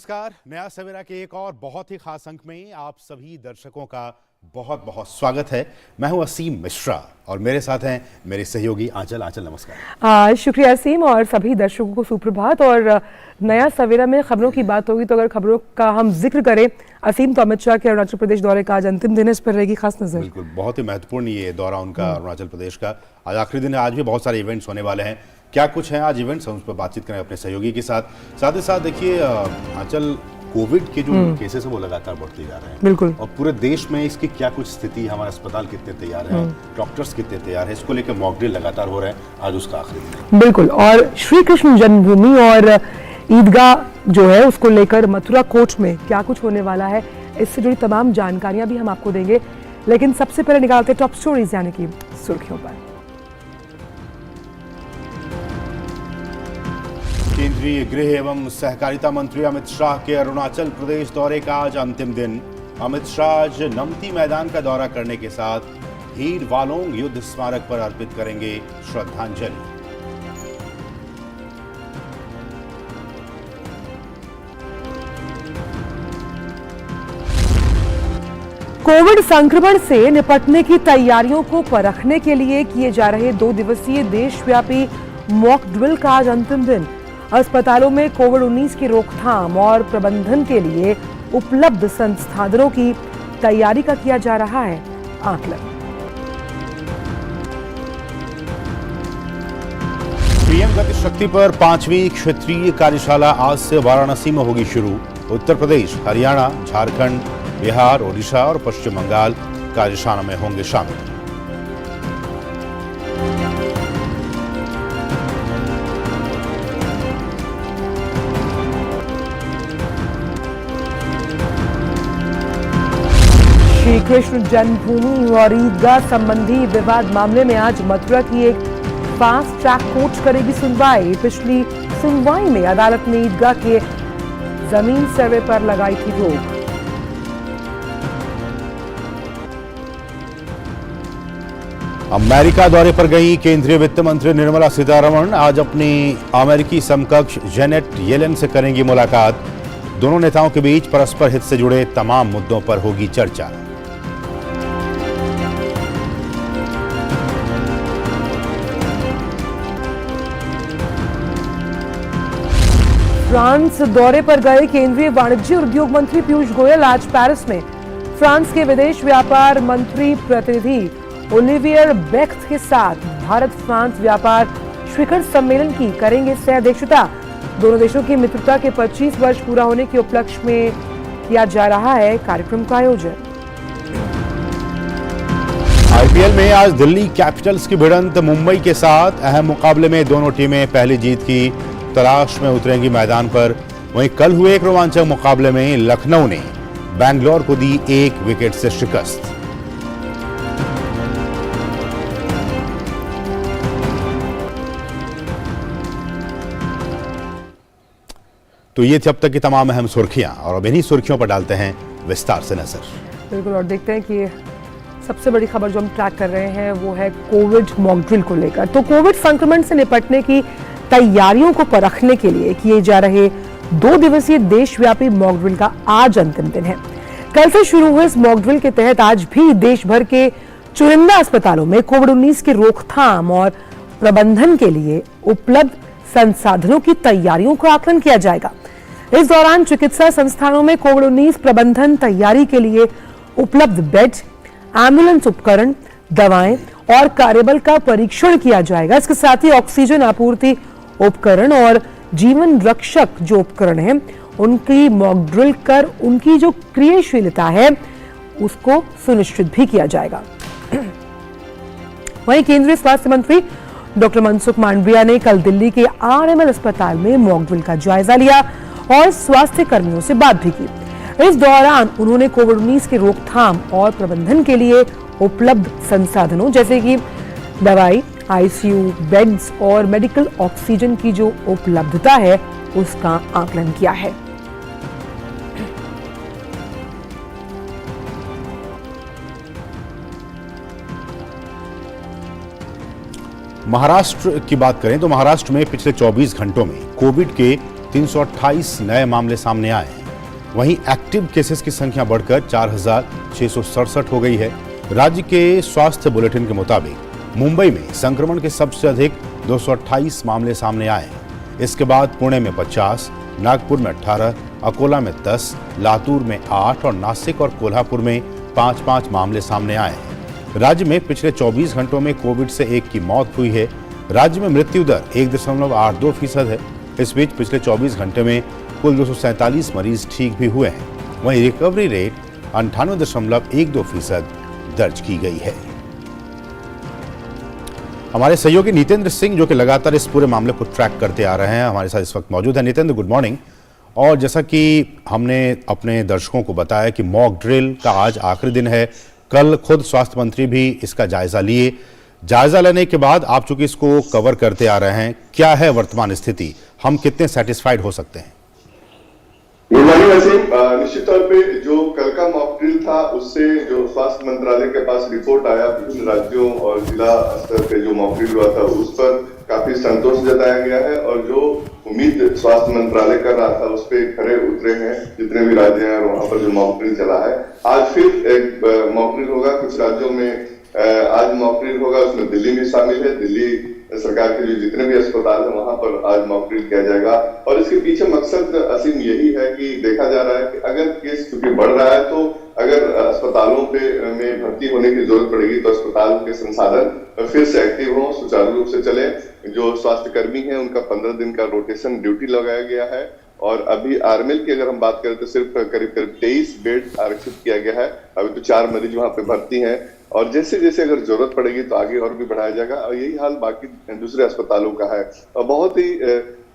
नमस्कार। नया सवेरा के एक और बहुत ही खास अंक में आप सभी दर्शकों का बहुत बहुत स्वागत है। मैं हूं असीम मिश्रा और मेरे साथ हैं मेरे सहयोगी आंचल। आंचल नमस्कार। शुक्रिया असीम और सभी दर्शकों को सुप्रभात। और नया सवेरा में खबरों की बात होगी तो अगर खबरों का हम जिक्र करें असीम, तो अमित शाह के अरुणाचल प्रदेश दौरे का आज अंतिम दिन है, इस पर रहेगी खास नजर। बिल्कुल, बहुत ही महत्वपूर्ण ये दौरा उनका अरुणाचल प्रदेश का। आज आखिरी दिन है, आज भी बहुत सारे इवेंट्स होने वाले हैं। क्या कुछ है आज इवेंट्स, हम उस पर बातचीत करें अपने सहयोगी के साथ। साथ ही साथ देखिए आंचल, कोविड के जो केसेस है वो लगातार बढ़ते जा रहे हैं। बिल्कुल। और पूरे देश में इसकी क्या कुछ स्थिति, हमारे अस्पताल कितने तैयार हैं, डॉक्टर्स कितने तैयार हैं, इसको लेकर मॉक ड्रिल लगातार हो रहे हैं। आज उसका आखिरी दिन है। बिल्कुल। और श्री कृष्ण जन्मभूमि और ईदगाह जो है उसको लेकर मथुरा कोर्ट में क्या कुछ होने वाला है, इससे जुड़ी तमाम जानकारियां भी हम आपको देंगे। लेकिन सबसे पहले निकालते टॉप स्टोरीज यानी कि सुर्खियों पर। केंद्रीय गृह एवं सहकारिता मंत्री अमित शाह के अरुणाचल प्रदेश दौरे का आज अंतिम दिन। अमित शाह आज नमती मैदान का दौरा करने के साथ हीर वालोंग युद्ध स्मारक पर अर्पित करेंगे श्रद्धांजलि। कोविड संक्रमण से निपटने की तैयारियों को परखने के लिए किए जा रहे 2 दिवसीय देशव्यापी मॉक ड्रिल का आज अंतिम दिन। अस्पतालों में कोविड-19 की रोकथाम और प्रबंधन के लिए उपलब्ध संसाधनों की तैयारी का किया जा रहा है आकलन। पीएम गति शक्ति पर 5वीं क्षेत्रीय कार्यशाला आज से वाराणसी में होगी शुरू। उत्तर प्रदेश, हरियाणा, झारखंड, बिहार, ओडिशा और पश्चिम बंगाल कार्यशाला में होंगे शामिल। श्री कृष्ण जन्मभूमि और ईदगाह संबंधी विवाद मामले में आज मथुरा की एक फास्ट ट्रैक कोर्ट करेगी सुनवाई। पिछली सुनवाई में अदालत ने ईदगाह के जमीन सर्वे पर लगाई थी रोक। अमेरिका दौरे पर गई केंद्रीय वित्त मंत्री निर्मला सीतारमण आज अपनी अमेरिकी समकक्ष जेनेट येलेन से करेंगी मुलाकात। दोनों नेताओं के बीच परस्पर हित से जुड़े तमाम मुद्दों पर होगी चर्चा। फ्रांस दौरे पर गए केंद्रीय वाणिज्य और उद्योग मंत्री पीयूष गोयल आज पेरिस में फ्रांस के विदेश व्यापार मंत्री प्रतिनिधि ओलिवियर बेक्थ के साथ भारत फ्रांस व्यापार शिखर सम्मेलन की करेंगे सह अध्यक्षता। दोनों देशों की मित्रता के 25 वर्ष पूरा होने के उपलक्ष्य में किया जा रहा है कार्यक्रम का आयोजन। आईपीएल में आज दिल्ली कैपिटल्स की भिड़ंत मुंबई के साथ। अहम मुकाबले में दोनों टीमें पहली जीत की तलाश में उतरेंगी मैदान पर। वहीं कल हुए एक रोमांचक मुकाबले में लखनऊ ने बैंगलोर को दी 1 विकेट से शिकस्त। तो ये थी अब तक की तमाम अहम सुर्खियां और अब इन्हीं सुर्खियों पर डालते हैं विस्तार से नजर। बिल्कुल। और देखते हैं कि सबसे बड़ी खबर जो हम ट्रैक कर रहे हैं वो है कोविड मॉक ड्रिल को लेकर। तो कोविड संक्रमण से निपटने की तैयारियों को परखने के लिए किए जा रहे 2 दिवसीय देशव्यापी मॉक ड्रिल का आज अंतिम दिन है। कल से शुरू हुए इस मॉक ड्रिल के तहत आज भी देश भर के चुनिंदा अस्पतालों में कोविड-19 की रोकथाम और प्रबंधन के लिए उपलब्ध संसाधनों की तैयारियों का आकलन किया जाएगा। इस दौरान चिकित्सा संस्थानों में कोविड-19 प्रबंधन तैयारी के लिए उपलब्ध बेड, एम्बुलेंस उपकरण, दवाएं और कार्यबल का परीक्षण किया जाएगा। इसके साथ ही ऑक्सीजन आपूर्ति उपकरण और जीवन रक्षक जो उपकरण हैं उनकी मॉक ड्रिल कर उनकी जो क्रियाशीलता है उसको सुनिश्चित भी किया जाएगा। वहीं केंद्रीय स्वास्थ्य मंत्री डॉक्टर मनसुख मांडविया ने कल दिल्ली के आरएमएल अस्पताल में मॉक ड्रिल का जायजा लिया और स्वास्थ्य कर्मियों से बात भी की। इस दौरान उन्होंने कोविड-19 की रोकथाम और प्रबंधन के लिए उपलब्ध संसाधनों जैसे कि दवाई, आईसीयू बेड्स और मेडिकल ऑक्सीजन की जो उपलब्धता है उसका आकलन किया है। महाराष्ट्र की बात करें तो महाराष्ट्र में पिछले 24 घंटों में कोविड के 328 नए मामले सामने आए हैं। वहीं एक्टिव केसेस की संख्या बढ़कर 4,667 हो गई है। राज्य के स्वास्थ्य बुलेटिन के मुताबिक मुंबई में संक्रमण के सबसे अधिक 228 मामले सामने आए हैं। इसके बाद पुणे में 50, नागपुर में 18, अकोला में 10, लातूर में 8 और नासिक और कोल्हापुर में 5-5 मामले सामने आए हैं। राज्य में पिछले 24 घंटों में कोविड से 1 की मौत हुई है। राज्य में मृत्यु दर 1.82% है। इस बीच पिछले 24 घंटे में कुल 247 मरीज ठीक भी हुए हैं। वहीं रिकवरी रेट 98.12% दर्ज की गई है। हमारे सहयोगी नितेंद्र सिंह जो कि लगातार इस पूरे मामले को ट्रैक करते आ रहे हैं, हमारे साथ इस वक्त मौजूद है। Nitendra, good morning. और जैसा कि हमने अपने दर्शकों को बताया कि मॉक ड्रिल का आज आखिरी दिन है। कल खुद स्वास्थ्य मंत्री भी इसका जायजा लिए। जायजा लेने के बाद आप चूंकि इसको कवर करते आ रहे हैं, क्या है वर्तमान स्थिति, हम कितने सेटिस्फाइड हो सकते हैं? निश्चित तौर पे जो कल का मॉक ड्रिल था उससे जो स्वास्थ्य मंत्रालय के पास रिपोर्ट आया विभिन्न राज्यों और जिला स्तर पे जो मॉक ड्रिल हुआ था उस पर काफी संतोष जताया गया है और जो उम्मीद स्वास्थ्य मंत्रालय कर रहा था उस पे खरे उतरे हैं जितने भी राज्य हैं। वहां पर जो मॉक ड्रिल चला है, आज फिर एक मॉक ड्रिल होगा। कुछ राज्यों में आज मॉक ड्रिल होगा, उसमें दिल्ली भी शामिल है। दिल्ली सरकार के जो जितने भी अस्पताल हैं वहां पर आज मॉक ड्रिल किया जाएगा और इसके पीछे मकसद असीम यही है कि देखा जा रहा है कि अगर केस चूंकि बढ़ रहा है तो अगर अस्पतालों में भर्ती होने की जरूरत पड़ेगी तो अस्पताल के संसाधन फिर से एक्टिव हों, सुचारू रूप से चले। जो स्वास्थ्य कर्मी हैं उनका 15 दिन का रोटेशन ड्यूटी लगाया गया है और अभी आरएमएल की अगर हम बात करें तो सिर्फ करीब 23 बेड आरक्षित किया गया है। अभी तो 4 मरीज वहां पे भर्ती हैं और जैसे जैसे अगर जरूरत पड़ेगी तो आगे और भी बढ़ाया जाएगा और यही हाल बाकी दूसरे अस्पतालों का है। और बहुत ही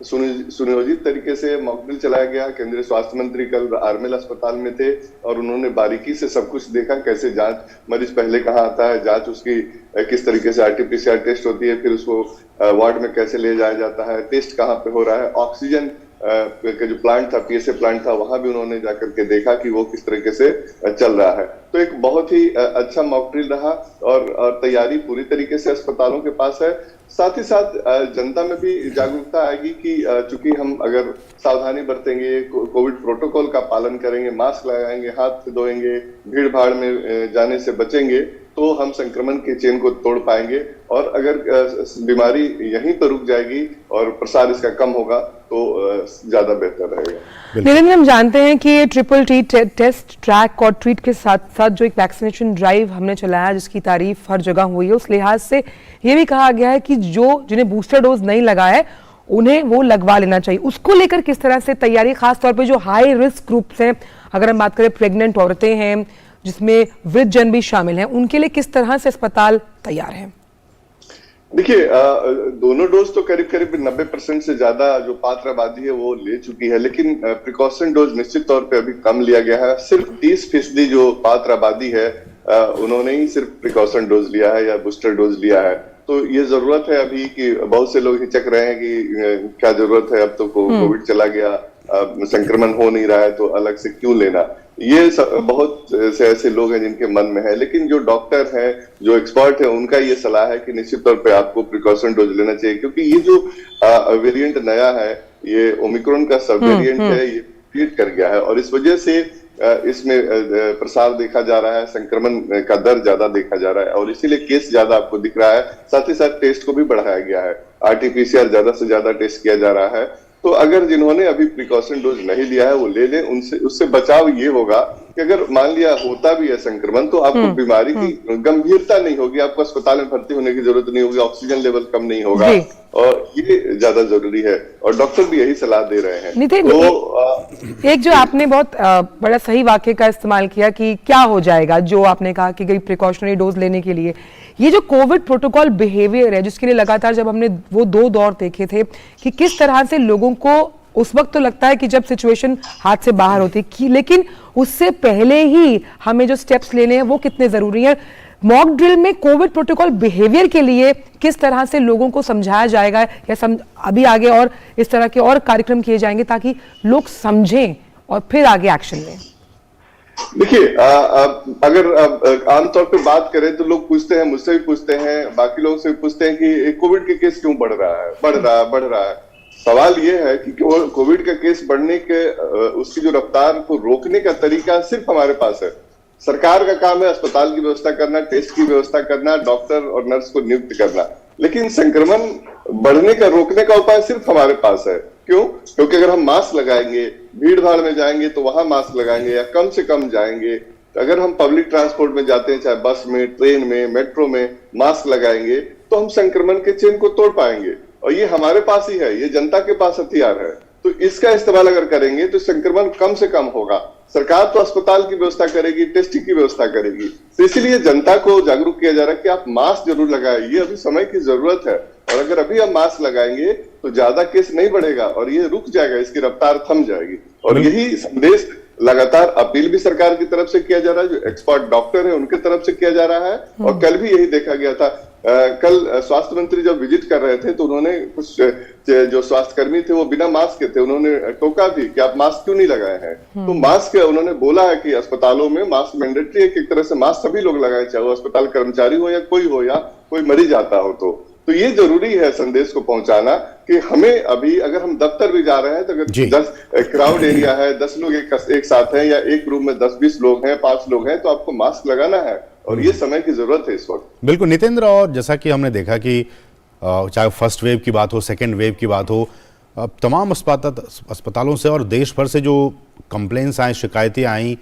सुनियोजित तरीके से मॉक ड्रिल चलाया गया। केंद्रीय स्वास्थ्य मंत्री कल आरएमएल अस्पताल में थे और उन्होंने बारीकी से सब कुछ देखा, कैसे जांच, मरीज पहले कहाँ आता है, जांच उसकी किस तरीके से आरटीपीसीआर टेस्ट होती है, फिर उसको वार्ड में कैसे ले जाया जाता है, टेस्ट कहाँ पे हो रहा है, ऑक्सीजन का जो प्लांट था, पीएसए प्लांट था, वहां भी उन्होंने जाकर के देखा कि वो किस तरीके से चल रहा है। तो एक बहुत ही अच्छा मॉक ड्रिल रहा और तैयारी पूरी तरीके से अस्पतालों के पास है। साथ ही साथ जनता में भी जागरूकता आएगी कि चूंकि हम अगर सावधानी बरतेंगे, कोविड प्रोटोकॉल का पालन करेंगे, मास्क लगाएंगे, हाथ धोएंगे, भीड़ भाड़ में जाने से बचेंगे तो हम संक्रमण के चेन को तोड़ पाएंगे और अगर बीमारी यहीं पर रुक जाएगी और प्रसार इसका कम होगा तो ज्यादा बेहतर रहेगा। निरंजन, हम जानते हैं कि ट्रिपल टी टेस्ट, ट्रैक और ट्रीट के साथ साथ जो एक वैक्सीनेशन ड्राइव हमने चलाया जिसकी तारीफ हर जगह हुई है, उस लिहाज से ये भी कहा गया है कि जिन्हें बूस्टर डोज नहीं लगाया है उन्हें वो लगवा लेना चाहिए। उसको लेकर किस तरह से तैयारी, खासतौर पर जो हाई रिस्क ग्रुप्स हैं, अगर हम बात करें प्रेग्नेंट औरतें हैं जिसमें वृद्ध जन भी शामिल हैं, उनके लिए किस तरह से अस्पताल तैयार है? देखिए, दोनों डोज तो करीब करीब 90% से ज्यादा जो पात्र आबादी है वो ले चुकी है, लेकिन प्रिकॉशन डोज निश्चित तौर पे अभी कम लिया गया है। सिर्फ 30% जो पात्र आबादी है उन्होंने ही सिर्फ प्रिकॉशन डोज लिया है या बूस्टर डोज लिया है। तो ये जरूरत है अभी कि बहुत से लोग हिचक रहे हैं कि क्या जरूरत है, अब तो कोविड चला गया, संक्रमण हो नहीं रहा है तो अलग से क्यों लेना। ये बहुत से ऐसे लोग हैं जिनके मन में है, लेकिन जो डॉक्टर हैं, जो एक्सपर्ट है, उनका ये सलाह है कि निश्चित तौर पे आपको प्रिकॉशन डोज लेना चाहिए क्योंकि ये जो वेरिएंट नया है, ये ओमिक्रॉन का सब वेरिएंट है, ये ट्रीट कर गया है और इस वजह से इसमें प्रसार देखा जा रहा है, संक्रमण का दर ज्यादा देखा जा रहा है और इसीलिए केस ज्यादा आपको दिख रहा है। साथ ही साथ टेस्ट को भी बढ़ाया गया है, आरटीपीसीआर ज्यादा से ज्यादा टेस्ट किया जा रहा है। तो अगर जिन्होंने अभी प्रिकॉशन डोज नहीं लिया है वो ले लें, उससे बचाव ये होगा कि अगर मान लिया होता भी है संक्रमण तो आपको बीमारी की गंभीरता नहीं होगी, आपको अस्पताल में भर्ती होने की जरूरत नहीं होगी, ऑक्सीजन लेवल कम नहीं होगा और ये ज्यादा जरूरी है और डॉक्टर भी यही सलाह दे रहे हैं। नितिन, एक जो आपने बहुत बड़ा सही वाक्य का इस्तेमाल किया कि क्या हो जाएगा, जो आपने कहा कि प्रिकॉशनरी डोज लेने के लिए ये जो कोविड प्रोटोकॉल बिहेवियर है जिसके लिए लगातार जब हमने वो 2 दौर देखे थे कि किस तरह से लोगों को उस वक्त तो लगता है कि जब सिचुएशन हाथ से बाहर होती है, लेकिन उससे पहले ही हमें जो स्टेप्स लेने हैं वो कितने जरूरी हैं। मॉक ड्रिल में कोविड प्रोटोकॉल बिहेवियर के लिए किस तरह से लोगों को समझाया जाएगा या अभी आगे और इस तरह के और कार्यक्रम किए जाएंगे ताकि लोग समझें और फिर आगे एक्शन लें? देखिए, अगर आमतौर पे बात करें तो लोग पूछते हैं, मुझसे भी पूछते हैं, बाकी लोगों से भी पूछते हैं कि कोविड के केस क्यों बढ़ रहा है। सवाल ये है कि कोविड का केस बढ़ने के उसकी जो रफ्तार को रोकने का तरीका सिर्फ हमारे पास है। सरकार का काम है अस्पताल की व्यवस्था करना, टेस्ट की व्यवस्था करना, डॉक्टर और नर्स को नियुक्त करना, लेकिन संक्रमण बढ़ने का रोकने का उपाय सिर्फ हमारे पास है। क्यों? क्योंकि अगर हम मास्क लगाएंगे, भीड़ भाड़ में जाएंगे तो वहां मास्क लगाएंगे या कम से कम जाएंगे। अगर हम पब्लिक ट्रांसपोर्ट में जाते हैं, चाहे बस में, ट्रेन में, मेट्रो में, मास्क लगाएंगे तो हम संक्रमण के चेन को तोड़ पाएंगे। और ये हमारे पास ही है, ये जनता के पास हथियार है, तो इसका इस्तेमाल अगर करेंगे तो संक्रमण कम से कम होगा। सरकार तो अस्पताल की व्यवस्था करेगी, टेस्टिंग की व्यवस्था करेगी, तो इसलिए जनता को जागरूक किया जा रहा है कि आप मास्क जरूर लगाएं, ये अभी समय की जरूरत है। और अगर अभी हम मास्क लगाएंगे तो ज्यादा केस नहीं बढ़ेगा और ये रुक जाएगा, इसकी रफ्तार थम जाएगी। और यही संदेश लगातार अपील भी सरकार की तरफ से किया जा रहा है, जो एक्सपर्ट डॉक्टर है उनके तरफ से किया जा रहा है। और कल भी यही देखा गया था। कल स्वास्थ्य मंत्री जब विजिट कर रहे थे तो उन्होंने कुछ जो स्वास्थ्य कर्मी थे वो बिना मास्क के थे, उन्होंने टोका भी कि आप मास्क क्यों नहीं लगाए हैं। तो मास्क उन्होंने बोला है कि अस्पतालों में मास्क मैंडेटरी है, कि एक तरह से मास्क सभी लोग लगाए, चाहे वो अस्पताल कर्मचारी हो या कोई मरीज आता हो। तो ये जरूरी है संदेश को पहुंचाना कि हमें अभी, अगर हम दफ्तर भी जा रहे हैं तो अगर 10 क्राउड एरिया है, 10 लोग एक साथ हैं या एक रूम में 10-20 लोग हैं, 5 लोग हैं, तो आपको मास्क लगाना है और ये समय की जरूरत है इस वक्त। बिल्कुल नितेंद्र, और जैसा कि हमने देखा कि चाहे फर्स्ट वेव की बात हो, सेकेंड वेव की बात हो, तमाम अस्पतालों से और देश भर से जो कंप्लेंट्स आई, शिकायतें आई,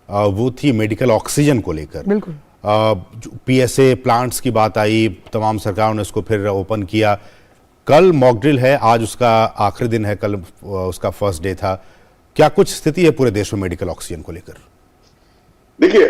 वो थी मेडिकल ऑक्सीजन को लेकर। बिल्कुल PSA प्लांट्स की बात आई, तमाम सरकारों ने इसको फिर ओपन किया। कल मॉक ड्रिल है, आज उसका आखिरी दिन है, कल उसका फर्स्ट डे था। क्या कुछ स्थिति है पूरे देश में मेडिकल ऑक्सीजन को लेकर? देखिए,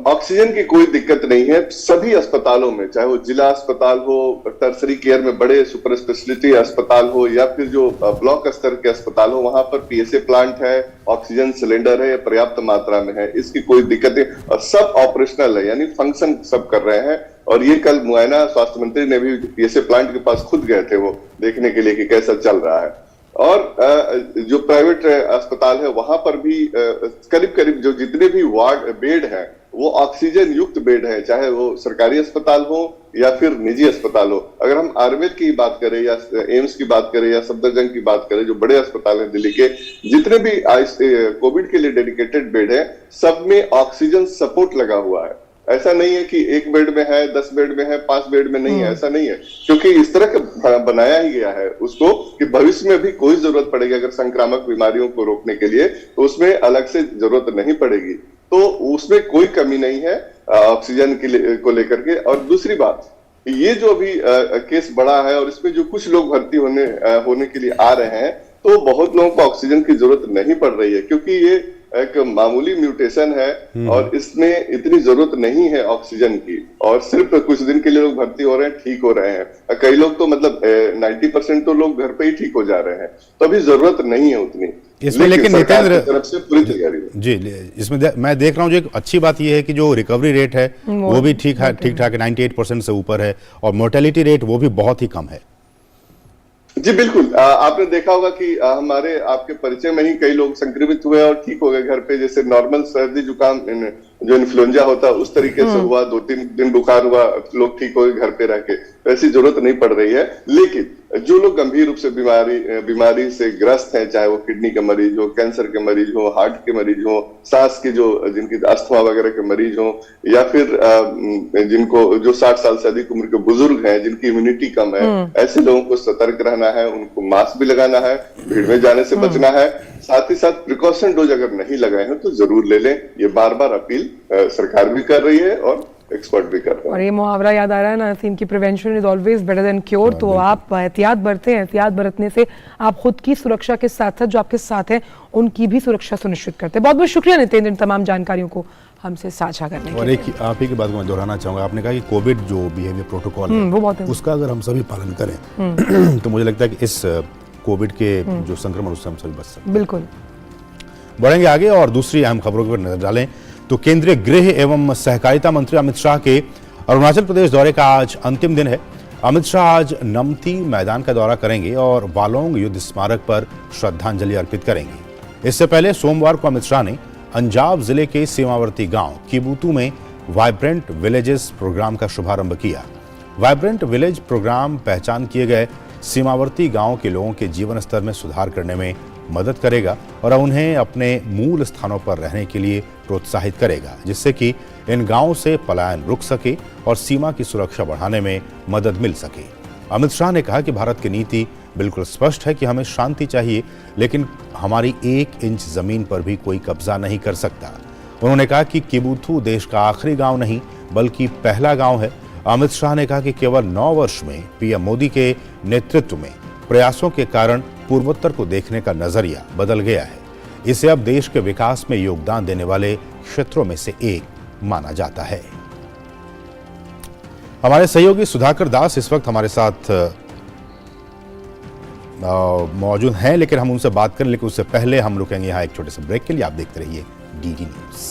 ऑक्सीजन की कोई दिक्कत नहीं है। सभी अस्पतालों में, चाहे वो जिला अस्पताल हो, टर्सरी केयर में बड़े सुपर स्पेशलिटी अस्पताल हो या फिर जो ब्लॉक स्तर के अस्पताल हो, वहां पर PSA प्लांट है, ऑक्सीजन सिलेंडर है, पर्याप्त मात्रा में है, इसकी कोई दिक्कत नहीं। और सब ऑपरेशनल है, यानी फंक्शन सब कर रहे हैं। और ये कल मुआयना स्वास्थ्य मंत्री ने भी PSA प्लांट के पास खुद गए थे वो देखने के लिए कि कैसा चल रहा है। और जो प्राइवेट अस्पताल है वहां पर भी करीब करीब जो जितने भी वार्ड बेड हैं वो ऑक्सीजन युक्त बेड है, चाहे वो सरकारी अस्पताल हो या फिर निजी अस्पताल हो। अगर हम आयुर्वेद की बात करें या एम्स की बात करें या सफदरजंग की बात करें, जो बड़े अस्पताल हैं दिल्ली के, जितने भी कोविड के लिए डेडिकेटेड बेड है, सब में ऑक्सीजन सपोर्ट लगा हुआ है। ऐसा नहीं है कि एक बेड में है, 10 बेड में है, 5 बेड में नहीं है, ऐसा नहीं है। क्योंकि इस तरह का बनाया ही गया है उसको कि भविष्य में भी कोई जरूरत पड़ेगी अगर संक्रामक बीमारियों को रोकने के लिए, तो उसमें अलग से जरूरत नहीं पड़ेगी। तो उसमें कोई कमी नहीं है ऑक्सीजन को लेकर के। और दूसरी बात, ये जो अभी केस बढ़ा है और इसमें जो कुछ लोग भर्ती होने के लिए आ रहे हैं, तो बहुत लोगों को ऑक्सीजन की जरूरत नहीं पड़ रही है, क्योंकि ये एक मामूली म्यूटेशन है और इसमें इतनी जरूरत नहीं है ऑक्सीजन की। और सिर्फ कुछ दिन के लिए लोग भर्ती हो रहे हैं, ठीक हो रहे हैं। कई लोग तो मतलब 90% तो लोग घर पे ही ठीक हो जा रहे हैं, तो अभी जरूरत नहीं है उतनी इसमें। लेकिन नितेंद्र, तरफ से पूरी तैयारी जी, इसमें मैं देख रहा हूँ जो एक अच्छी बात यह है कि जो रिकवरी रेट है वो भी ठीक ठाक है, 98% से ऊपर है, और मोर्टेलिटी रेट वो भी बहुत ही कम है। जी बिल्कुल, आपने देखा होगा कि हमारे आपके परिचय में ही कई लोग संक्रमित हुए और ठीक हो गए घर पे। जैसे नॉर्मल सर्दी जुकाम जो इन्फ्लुएंजा होता है उस तरीके से हुआ, 2-3 दिन बुखार हुआ, लोग ठीक हो गए घर पे रह के। ऐसी जरूरत नहीं पड़ रही है। लेकिन जो लोग गंभीर रूप से बीमारी से ग्रस्त हैं, चाहे वो किडनी के मरीज हो, कैंसर के मरीज हो, हार्ट के मरीज हो, सांस के जिनकी अस्थमा वगैरह के मरीज हो, या फिर जिनको जो 60 साल से अधिक उम्र के बुजुर्ग हैं जिनकी इम्यूनिटी कम है, ऐसे लोगों को सतर्क रहना है, उनको मास्क भी लगाना है, भीड़ में जाने से बचना है। साथ ही साथ प्रिकॉशन डोज अगर नहीं लगाए हैं तो जरूर ले लें। ये बार बार अपील सरकार भी कर रही है और एक्सपर्ट भी कर रहे हैं। और ये मुहावरा याद आ रहा है ना नसीम की, prevention is always better than cure. तो आप एहतियात बरतें, एहतियात बरतने से आप खुद की सुरक्षा के साथ साथ जो आपके साथ हैं उनकी भी सुरक्षा सुनिश्चित करते हैं। बहुत बहुत शुक्रिया नितेंद्र इन तमाम जानकारियों को हमसे साझा करने के लिए। और एक आप ही की बात को मैं दोहराना चाहूँगा, आपने कहा कि कोविड जो बिहेवियर प्रोटोकॉल है वो बहुत उसका अगर हम सभी पालन करें तो मुझे लगता है कि इस कोविड के जो संक्रमण उससे हम सभी बच सकते हैं। बिल्कुल। बढ़ेंगे आगे और दूसरी अहम खबरों पर नजर डालें तो केंद्रीय गृह एवं सहकारिता मंत्री अमित शाह के अरुणाचल प्रदेश दौरे का आज अंतिम दिन है। अमित शाह आज नमती मैदान का दौरा करेंगे और वालोंग युद्ध स्मारक पर श्रद्धांजलि अर्पित करेंगे। इससे पहले सोमवार को अमित शाह ने अंजाव जिले के सीमावर्ती गांव किबुतू में वाइब्रेंट विलेजेस प्रोग्राम का शुभारंभ किया। वाइब्रेंट विलेज प्रोग्राम पहचान किए गए सीमावर्ती गांव के लोगों के जीवन स्तर में सुधार करने में मदद करेगा और उन्हें अपने मूल स्थानों पर रहने के लिए प्रोत्साहित करेगा, जिससे कि इन गांवों से पलायन रुक सके और सीमा की सुरक्षा बढ़ाने में मदद मिल सके। अमित शाह ने कहा कि भारत की नीति बिल्कुल स्पष्ट है कि हमें शांति चाहिए, लेकिन हमारी 1 इंच जमीन पर भी कोई कब्जा नहीं कर सकता। उन्होंने कहा कि किबुथु देश का आखिरी गांव नहीं बल्कि पहला गांव है। अमित शाह ने कहा कि केवल 9 वर्ष में पीएम मोदी के नेतृत्व में प्रयासों के कारण पूर्वोत्तर को देखने का नजरिया बदल गया है। इसे अब देश के विकास में योगदान देने वाले क्षेत्रों में से एक माना जाता है। हमारे सहयोगी सुधाकर दास इस वक्त हमारे साथ मौजूद हैं, लेकिन हम उनसे बात करें, लेकिन उससे पहले हम रुकेंगे यहाँ एक छोटे से ब्रेक के लिए। आप देखते रहिए डीडी न्यूज।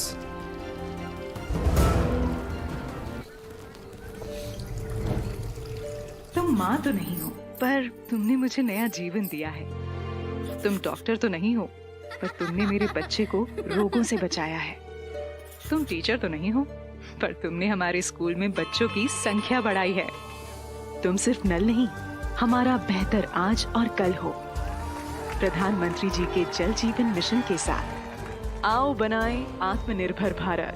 तुम माँ तो नहीं हो, पर तुमने मुझे नया जीवन दिया है। तुम डॉक्टर तो नहीं हो, पर तुमने मेरे बच्चे को रोगों से बचाया है। तुम टीचर तो नहीं हो, पर तुमने हमारे स्कूल में बच्चों की संख्या बढ़ाई है। तुम सिर्फ नल नहीं, हमारा बेहतर आज और कल हो। प्रधानमंत्री जी के जल जीवन मिशन के साथ आओ बनाएं आत्मनिर्भर भारत।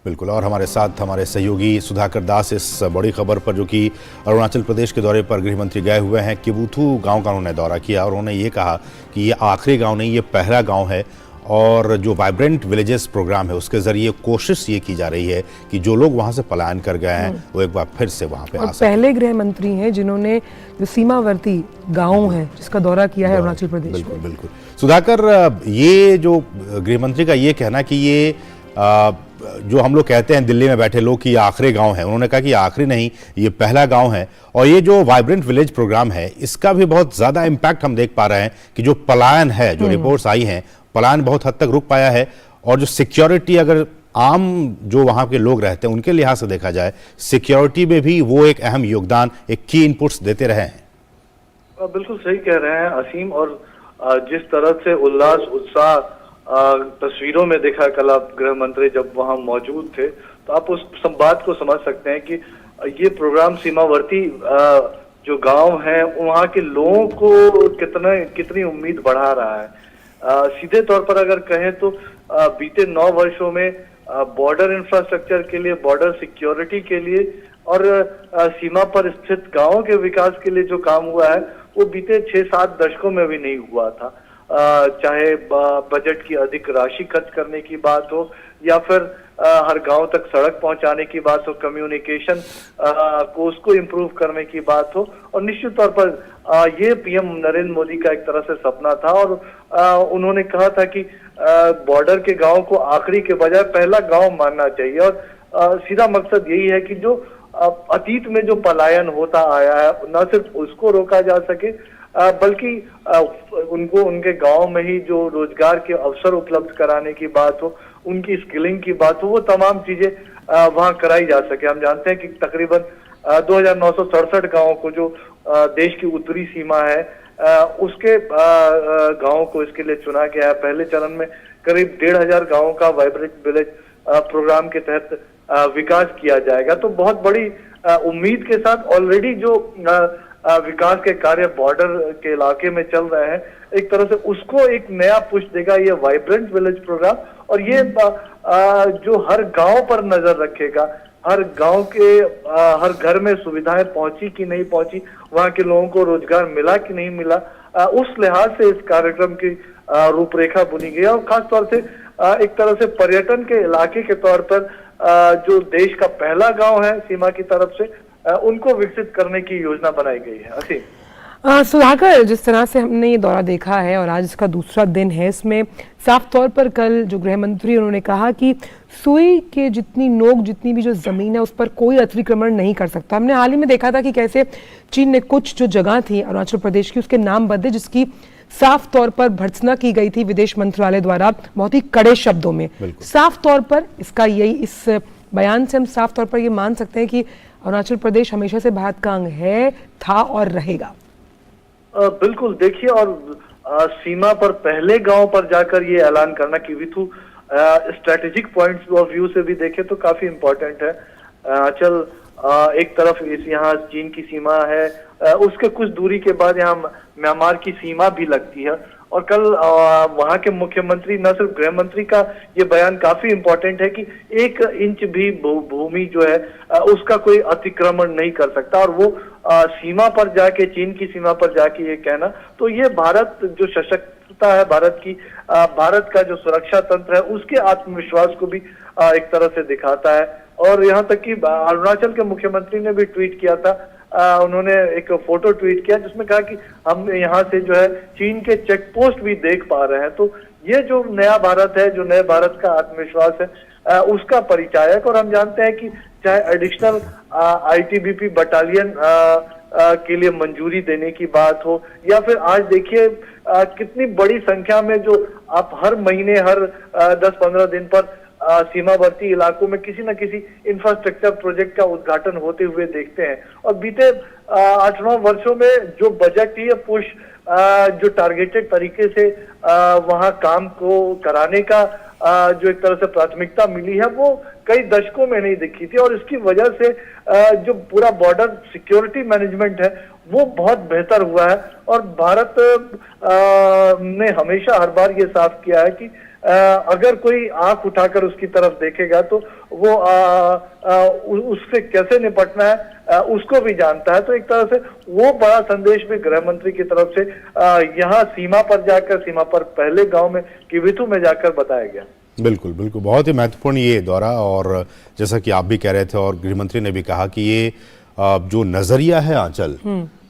बिल्कुल, और हमारे साथ हमारे सहयोगी सुधाकर दास इस बड़ी खबर पर, जो कि अरुणाचल प्रदेश के दौरे पर गृह मंत्री गए हुए हैं। किबुथु गांव का उन्होंने दौरा किया और उन्होंने ये कहा कि ये आखिरी गांव नहीं, ये पहला गांव है और जो वाइब्रेंट विलेजेस प्रोग्राम है उसके जरिए कोशिश ये की जा रही है कि जो लोग वहां से पलायन कर गए हैं वो एक बार फिर से वहां पे आ सकें। पहले गृह मंत्री हैं जिन्होंने जो सीमावर्ती गांव है जिसका दौरा किया है अरुणाचल प्रदेश। बिल्कुल बिल्कुल। सुधाकर, ये जो गृह मंत्री का ये कहना कि ये जो हम लोग कहते हैं दिल्ली में बैठे लोग कि ये आखिरी गांव है, उन्होंने कहा कि आखिरी नहीं, ये पहला गांव है। और ये जो वाइब्रेंट विलेज प्रोग्राम है इसका भी बहुत ज्यादा इम्पैक्ट हम देख पा रहे हैं कि जो पलायन है, जो रिपोर्ट्स आई हैं, पलायन बहुत हद तक रुक पाया है। और जो सिक्योरिटी, अगर आम जो वहां के लोग रहते हैं उनके लिहाज से देखा जाए, सिक्योरिटी में भी वो एक अहम योगदान, एक की इनपुट्स देते रहे हैं। बिल्कुल सही कह रहे हैं असीम। और जिस तरह से उल्लास उत्साह तस्वीरों में देखा कल आप गृह मंत्री जब वहां मौजूद थे, तो आप उस संवाद को समझ सकते हैं कि ये प्रोग्राम सीमावर्ती जो गांव हैं वहां के लोगों को कितनी उम्मीद बढ़ा रहा है। सीधे तौर पर अगर कहें तो बीते 9 वर्षों में बॉर्डर इंफ्रास्ट्रक्चर के लिए, बॉर्डर सिक्योरिटी के लिए और सीमा पर स्थित गांवों के विकास के लिए जो काम हुआ है वो बीते 6-7 दशकों में भी नहीं हुआ था। चाहे बजट की अधिक राशि खर्च करने की बात हो या फिर हर गांव तक सड़क पहुंचाने की बात हो, कम्युनिकेशन को उसको इम्प्रूव करने की बात हो। और निश्चित तौर पर ये पीएम नरेंद्र मोदी का एक तरह से सपना था और उन्होंने कहा था कि बॉर्डर के गांव को आखिरी के बजाय पहला गांव मानना चाहिए। और सीधा मकसद यही है कि जो अतीत में जो पलायन होता आया है न सिर्फ उसको रोका जा सके, बल्कि उनको उनके गांव में ही जो रोजगार के अवसर उपलब्ध कराने की बात हो, उनकी स्किलिंग की बात हो, वो तमाम चीजें वहां कराई जा सके। हम जानते हैं कि तकरीबन 2967 गांवों को जो देश की उत्तरी सीमा है उसके गांवों को इसके लिए चुना गया है। पहले चरण में करीब 1500 गांवों का वाइब्रेंट विलेज प्रोग्राम के तहत विकास किया जाएगा। तो बहुत बड़ी उम्मीद के साथ ऑलरेडी जो विकास के कार्य बॉर्डर के इलाके में चल रहे हैं, एक तरह से उसको एक नया पुश देगा ये वाइब्रेंट विलेज प्रोग्राम। और ये जो हर गांव पर नजर रखेगा, हर गांव के हर घर में सुविधाएं पहुंची कि नहीं पहुंची, वहां के लोगों को रोजगार मिला कि नहीं मिला, उस लिहाज से इस कार्यक्रम की रूपरेखा बुनी गई है। और खासतौर से एक तरह से पर्यटन के इलाके के तौर पर जो देश का पहला गांव है सीमा की तरफ से, उनको विकसित करने की योजना बनाई गई है। असीम, सुधाकर, जिस तरह से हमने ये दौरा देखा है और आज इसका दूसरा दिन है, इसमें साफ तौर पर कल जो गृह मंत्री उन्होंने कहा कि सुई के जितनी नोक, जितनी भी जो जमीन है उस पर कोई अतिक्रमण नहीं कर सकता। हमने हाल ही में देखा था कि कैसे चीन ने कुछ जो जगह थी अरुणाचल प्रदेश की उसके नाम बदले, जिसकी साफ तौर पर भर्त्सना की गई थी विदेश मंत्रालय द्वारा बहुत ही कड़े शब्दों में। साफ तौर पर इसका यही, इस बयान से हम साफ तौर पर ये मान सकते हैं कि अरुणाचल प्रदेश हमेशा से भारत का अंग है, था और रहेगा। बिल्कुल, देखिए, और सीमा पर पहले गांव पर जाकर ये ऐलान करना किबुथु स्ट्रेटेजिक पॉइंट्स ऑफ व्यू से भी देखें तो काफी इम्पोर्टेंट है। आंचल एक तरफ इस यहाँ चीन की सीमा है, उसके कुछ दूरी के बाद यहाँ म्यांमार की सीमा भी लगती है। और कल वहां के मुख्यमंत्री, न सिर्फ गृह मंत्री का ये बयान काफी इम्पोर्टेंट है कि 1 इंच भी भूमि जो है उसका कोई अतिक्रमण नहीं कर सकता। और वो सीमा पर जाके, चीन की सीमा पर जाके ये कहना, तो ये भारत जो सशक्तता है भारत की, भारत का जो सुरक्षा तंत्र है उसके आत्मविश्वास को भी एक तरह से दिखाता है। और यहाँ तक कि अरुणाचल के मुख्यमंत्री ने भी ट्वीट किया था, उन्होंने एक फोटो ट्वीट किया जिसमें कहा कि हम यहाँ से जो है चीन के चेक पोस्ट भी देख पा रहे हैं। तो ये जो नया भारत है, जो नए भारत का आत्मविश्वास है, उसका परिचायक। और हम जानते हैं कि चाहे एडिशनल आईटीबीपी बटालियन के लिए मंजूरी देने की बात हो, या फिर आज देखिए कितनी बड़ी संख्या में जो आप हर महीने, हर 10-15 दिन पर सीमावर्ती इलाकों में किसी न किसी इंफ्रास्ट्रक्चर प्रोजेक्ट का उद्घाटन होते हुए देखते हैं। और बीते 8-9 वर्षों में जो बजट ये पुश जो टारगेटेड तरीके से वहां काम को कराने का जो एक तरह से प्राथमिकता मिली है, वो कई दशकों में नहीं दिखी थी। और इसकी वजह से जो पूरा बॉर्डर सिक्योरिटी मैनेजमेंट है वो बहुत बेहतर हुआ है। और भारत ने हमेशा हर बार ये साफ किया है कि अगर कोई आंख उठाकर उसकी तरफ देखेगा तो वो उससे कैसे निपटना है उसको भी जानता है। तो एक तरह से वो बड़ा संदेश भी गृह मंत्री की तरफ से यहाँ सीमा पर जाकर, सीमा पर पहले गांव में किविथु में जाकर बताया गया। बिल्कुल बिल्कुल, बहुत ही महत्वपूर्ण ये दौरा। और जैसा कि आप भी कह रहे थे और गृह मंत्री ने भी कहा कि ये जो नजरिया है आंचल,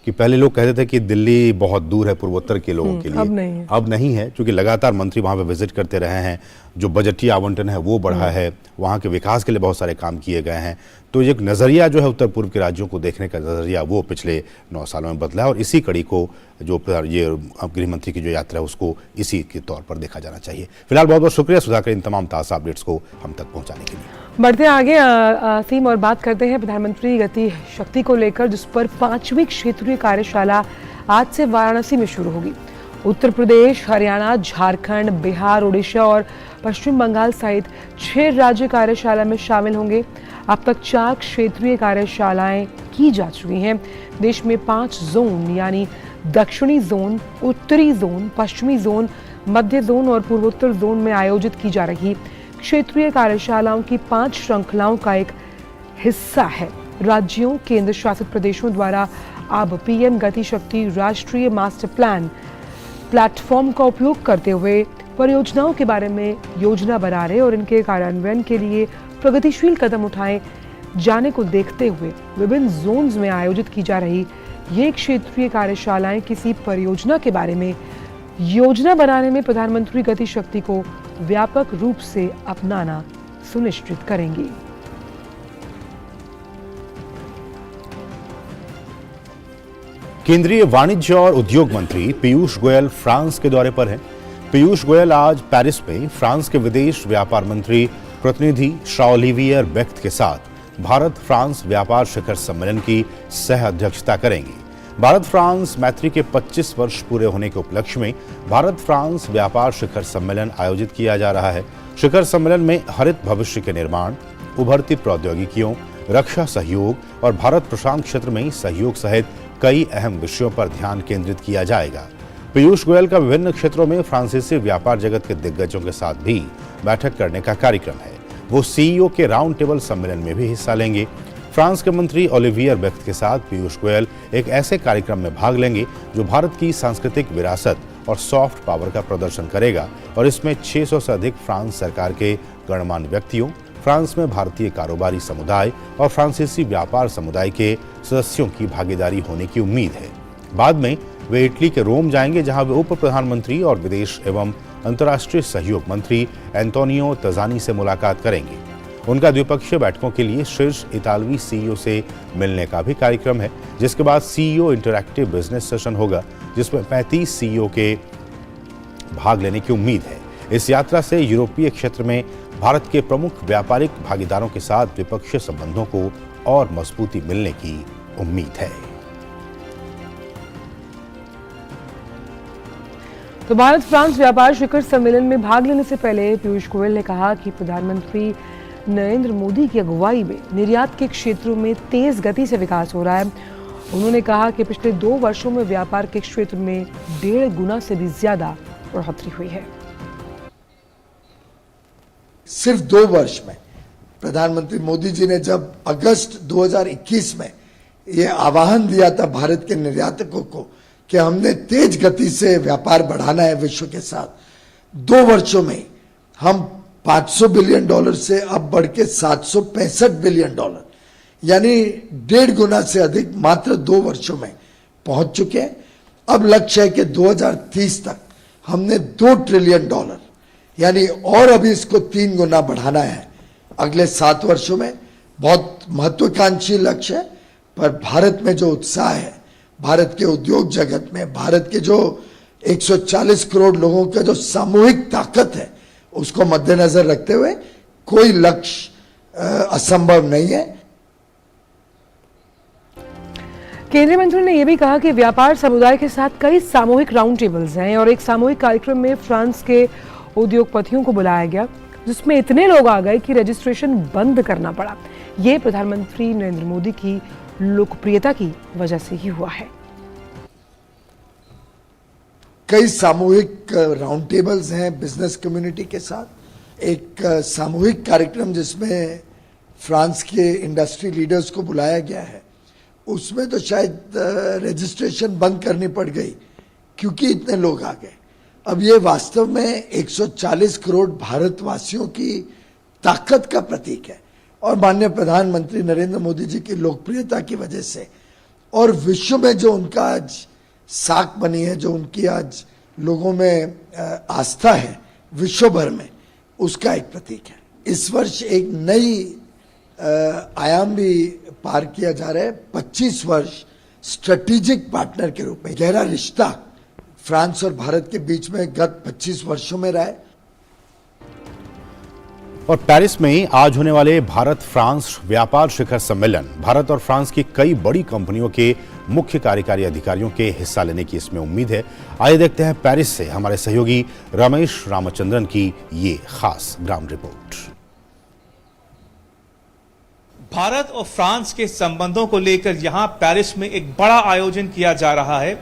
कि पहले लोग कहते थे कि दिल्ली बहुत दूर है पूर्वोत्तर के लोगों के लिए, अब नहीं है, क्योंकि लगातार मंत्री वहां पे विजिट करते रहे हैं, जो बजटीय आवंटन है वो बढ़ा है, वहां के विकास के लिए बहुत सारे काम किए गए हैं। तो एक नज़रिया जो है उत्तर पूर्व के राज्यों को देखने का नज़रिया वो पिछले 9 सालों में बदला है। और इसी कड़ी को जो ये गृह मंत्री की जो यात्रा है उसको इसी के तौर पर देखा जाना चाहिए। फिलहाल बहुत बहुत शुक्रिया सुधाकर इन तमाम ताज़ा अपडेट्स को हम तक पहुँचाने के लिए। बढ़ते आगे सीम और बात करते हैं प्रधानमंत्री गति शक्ति को लेकर, जिस पर 5वीं क्षेत्रीय कार्यशाला आज से वाराणसी में शुरू होगी। उत्तर प्रदेश, हरियाणा, झारखंड, बिहार, उड़ीसा और पश्चिम बंगाल सहित 6 राज्य कार्यशाला में शामिल होंगे। अब तक 4 क्षेत्रीय कार्यशालाएं की जा चुकी हैं। देश में 5 जोन यानी दक्षिणी जोन, उत्तरी जोन, पश्चिमी जोन, मध्य जोन और पूर्वोत्तर जोन में आयोजित की जा रही क्षेत्रीय कार्यशालाओं की 5 श्रृंखलाओं का एक हिस्सा है। राज्यों, केंद्र शासित प्रदेशों द्वारा अब पीएम गति शक्ति राष्ट्रीय मास्टर प्लेटफॉर्म का उपयोग करते हुए परियोजनाओं के बारे में योजना बना रहे और इनके कार्यान्वयन के लिए प्रगतिशील कदम उठाए जाने को देखते हुए विभिन्न जोन्स में आयोजित की जा रही ये क्षेत्रीय कार्यशालाएं किसी परियोजना के बारे में योजना बनाने में प्रधानमंत्री गति शक्ति को व्यापक रूप से अपनाना सुनिश्चित करेंगी। केंद्रीय वाणिज्य और उद्योग मंत्री पीयूष गोयल फ्रांस के दौरे पर हैं। पीयूष गोयल आज पेरिस में फ्रांस के विदेश व्यापार मंत्री प्रतिनिधि शॉलिवियर बेख्त के साथ भारत फ्रांस व्यापार शिखर सम्मेलन की सह अध्यक्षता करेंगे। भारत फ्रांस मैत्री के 25 वर्ष पूरे होने के उपलक्ष्य में भारत फ्रांस व्यापार शिखर सम्मेलन आयोजित किया जा रहा है। शिखर सम्मेलन में हरित भविष्य के निर्माण, उभरती प्रौद्योगिकियों, रक्षा सहयोग और भारत प्रशांत क्षेत्र में सहयोग सहित कई अहम विषयों पर ध्यान केंद्रित किया जाएगा। पीयूष गोयल का विभिन्न क्षेत्रों में फ्रांसीसी व्यापार जगत के दिग्गजों के साथ भी बैठक करने का कार्यक्रम है। वो सीईओ के राउंड टेबल सम्मेलन में भी हिस्सा लेंगे। फ्रांस के मंत्री ओलिवियर बेख्त के साथ पीयूष गोयल एक ऐसे कार्यक्रम में भाग लेंगे जो भारत की सांस्कृतिक विरासत और सॉफ्ट पावर का प्रदर्शन करेगा और इसमें 600 से अधिक फ्रांस सरकार के गणमान्य व्यक्तियों, फ्रांस में भारतीय कारोबारी समुदाय और फ्रांसीसी व्यापार समुदाय के सदस्यों की भागीदारी होने की उम्मीद है। बाद में वे इटली के रोम जाएंगे, जहां वे उप प्रधानमंत्री और विदेश एवं अंतर्राष्ट्रीय सहयोग मंत्री एंटोनियो तजानी से मुलाकात करेंगे। उनका द्विपक्षीय बैठकों के लिए शीर्ष इतालवी सीईओ से मिलने का भी कार्यक्रम है, जिसके बाद सीईओ इंटरैक्टिव बिजनेस सेशन होगा, जिसमें 35 सीईओ के भाग लेने की उम्मीद है। इस यात्रा से यूरोपीय क्षेत्र में भारत के प्रमुख व्यापारिक भागीदारों के साथ द्विपक्षीय संबंधों को और मजबूती मिलने की उम्मीद है। तो भारत फ्रांस व्यापार शिखर सम्मेलन में भाग लेने से पहले पीयूष गोयल ने कहा कि प्रधानमंत्री नरेंद्र मोदी की अगुवाई में निर्यात के क्षेत्रों में तेज गति से विकास हो रहा है। उन्होंने कहा कि पिछले 2 वर्षों में व्यापार के क्षेत्र में 1.5 गुना से भी ज्यादा बढ़ोतरी हुई है। सिर्फ 2 वर्ष में प्रधानमंत्री मोदी जी ने जब अगस्त 2021 में ये आह्वान दिया था भारत के निर्यातकों को कि हमने तेज गति से व्यापार बढ़ाना है विश्व के साथ, 2 वर्षों में हम $500 बिलियन से अब बढ़ के $765 बिलियन यानी 1.5 गुना से अधिक मात्र 2 वर्षों में पहुंच चुके हैं। अब लक्ष्य है कि 2030 तक हमने $2 ट्रिलियन यानी और अभी इसको 3 गुना बढ़ाना है अगले 7 वर्षों में। बहुत महत्वाकांक्षी लक्ष्य है, पर भारत में जो उत्साह है, भारत के उद्योग जगत में, भारत के जो 140 करोड़ लोगों का जो सामूहिक ताकत है, उसको मद्देनजर रखते हुए कोई लक्ष्य असंभव नहीं है। केंद्रीय मंत्री ने यह भी कहा कि व्यापार समुदाय के साथ कई सामूहिक राउंड टेबल्स हैं और एक सामूहिक कार्यक्रम में फ्रांस के उद्योगपतियों को बुलाया गया, जिसमें इतने लोग आ गए कि रजिस्ट्रेशन बंद करना पड़ा। ये प्रधानमंत्री नरेंद्र मोदी की लोकप्रियता की वजह से ही हुआ है। कई सामूहिक राउंड टेबल्स हैं बिजनेस कम्युनिटी के साथ। एक सामूहिक कार्यक्रम जिसमें फ्रांस के इंडस्ट्री लीडर्स को बुलाया गया है, उसमें तो शायद रजिस्ट्रेशन बंद करनी पड़ गई क्योंकि इतने लोग आ गए। अब ये वास्तव में 140 करोड़ भारतवासियों की ताकत का प्रतीक है और माननीय प्रधानमंत्री नरेंद्र मोदी जी की लोकप्रियता की वजह से और विश्व में जो उनका आज साख बनी है, जो उनकी आज लोगों में आस्था है विश्व भर में, उसका एक प्रतीक है। इस वर्ष एक नई आयाम भी पार किया जा रहा है। 25 वर्ष स्ट्रेटेजिक पार्टनर के रूप में गहरा रिश्ता फ्रांस और भारत के बीच में गत 25 वर्षों में रहा है। और पेरिस में आज होने वाले भारत फ्रांस व्यापार शिखर सम्मेलन, भारत और फ्रांस की कई बड़ी कंपनियों के मुख्य कार्यकारी अधिकारियों के हिस्सा लेने की इसमें उम्मीद है। आइए देखते हैं पेरिस से हमारे सहयोगी रमेश रामचंद्रन की ये खास ग्राउंड रिपोर्ट। भारत और फ्रांस के संबंधों को लेकर यहां पेरिस में एक बड़ा आयोजन किया जा रहा है,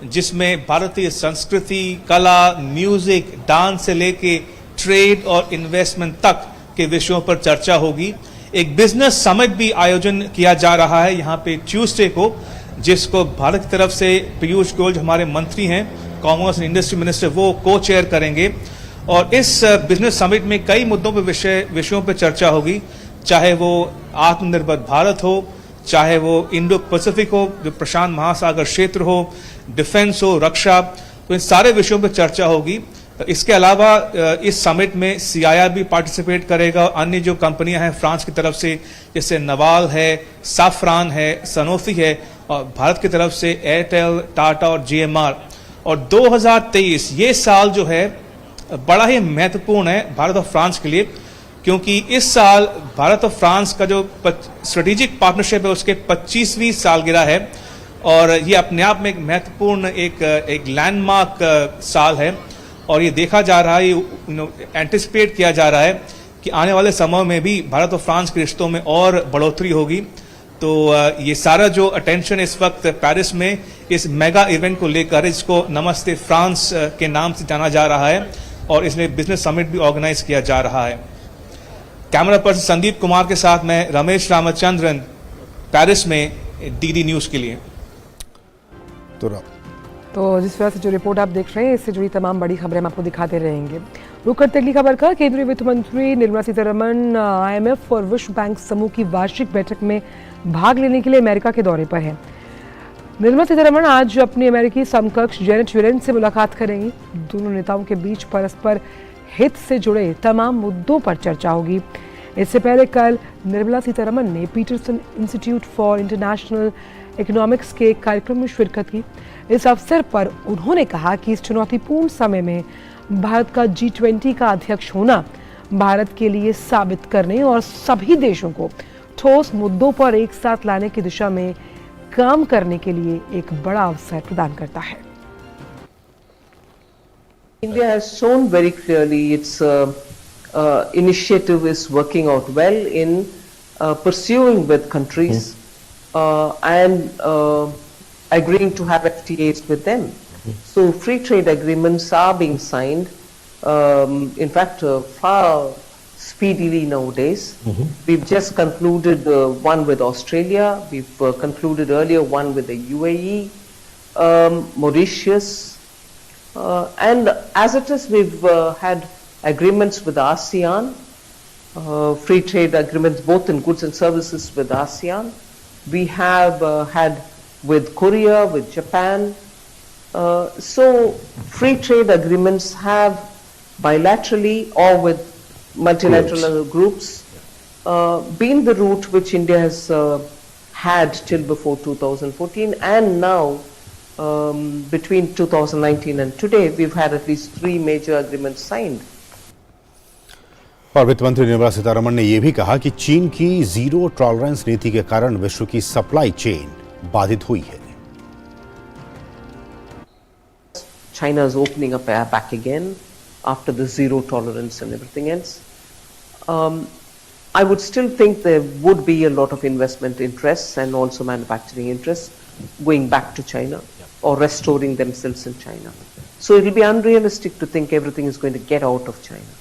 जिसमें भारतीय संस्कृति, कला, म्यूजिक, डांस से लेके ट्रेड और इन्वेस्टमेंट तक के विषयों पर चर्चा होगी। एक बिजनेस समिट भी आयोजन किया जा रहा है यहाँ पे ट्यूसडे को, जिसको भारत की तरफ से पीयूष गोयल, हमारे मंत्री हैं, कॉमर्स एंड इंडस्ट्री मिनिस्टर, वो को चेयर करेंगे। और इस बिजनेस समिट में कई मुद्दों पर विषयों पर चर्चा होगी, चाहे वो आत्मनिर्भर भारत हो, चाहे वो इंडो पैसिफिक हो, जो प्रशांत महासागर क्षेत्र हो, डिफेंस हो, रक्षा, तो इन सारे विषयों पर चर्चा होगी। इसके अलावा इस समिट में CII भी पार्टिसिपेट करेगा और अन्य जो कंपनियां हैं फ्रांस की तरफ से, जैसे नवाल है, साफ्रान है, सनोफी है, और भारत की तरफ से एयरटेल, टाटा और GMR। और 2023 ये साल जो है बड़ा ही महत्वपूर्ण है भारत और फ्रांस के लिए, क्योंकि इस साल भारत और फ्रांस का जो स्ट्रेटेजिक पार्टनरशिप है उसके 25वीं सालगिरह है और ये अपने आप में एक महत्वपूर्ण एक लैंडमार्क साल है। और ये देखा जा रहा है, एंटिसिपेट किया जा रहा है कि आने वाले समय में भी भारत और फ्रांस के रिश्तों में और बढ़ोतरी होगी। तो ये सारा जो अटेंशन इस वक्त पेरिस में इस मेगा इवेंट को लेकर, इसको नमस्ते फ्रांस के नाम से जाना जा रहा है और इसमें बिजनेस समिट भी ऑर्गेनाइज किया जा रहा है। कैमरा पर्सन संदीप कुमार के साथ मैं रमेश रामचंद्रन, पेरिस में DD न्यूज के लिए। तो जिस तरह से जो रिपोर्ट आप देख रहे हैं, इससे जुड़ी तमाम बड़ी खबरें हम आपको दिखाते रहेंगे। रुक करते अगली खबर का। केंद्रीय वित्त मंत्री निर्मला सीतारमण IMF और विश्व बैंक समूह की वार्षिक बैठक में भाग लेने के लिए अमेरिका के दौरे पर हैं। निर्मला सीतारमण आज अपनी अमेरिकी समकक्ष जेनेट येलेन से मुलाकात करेंगी। दोनों नेताओं के बीच परस्पर हित से जुड़े तमाम मुद्दों पर चर्चा होगी। इससे पहले कल निर्मला सीतारमण ने Peterson Institute for International Economics के एक कार्यक्रम में शिरकत की। इस अवसर पर उन्होंने कहा कि इस चुनौतीपूर्ण समय में भारत का G20 का अध्यक्ष होना भारत के लिए साबित करने और सभी देशों को ठोस मुद्दों पर एक साथ लाने की दिशा में काम करने के लिए एक बड़ा अवसर प्रदान करता है। India has shown very clearly its initiative is working out well in pursuing with countries and agreeing to have FTAs with them. So free trade agreements are being signed, in fact, far speedily nowadays. We've just concluded one with Australia. We've concluded earlier one with the UAE, Mauritius, and as it is, we've had agreements with ASEAN, free trade agreements both in goods and services with ASEAN. We have had with Korea, with Japan. So free trade agreements have bilaterally or with multilateral groups been the route which India has had till before 2014, and now between 2019 and today we've had at least 3 major agreements signed. और वित्त मंत्री निर्मला सीतारमण ने यह भी कहा कि चीन की जीरो टॉलरेंस नीति के कारण विश्व की सप्लाई चेन बाधित हुई है। China is opening up back again after the zero tolerance and everything else. I would still think there would be a lot of investment interests and also manufacturing interests going back to China or restoring themselves in China. So it will be unrealistic to think everything is going to get out of China.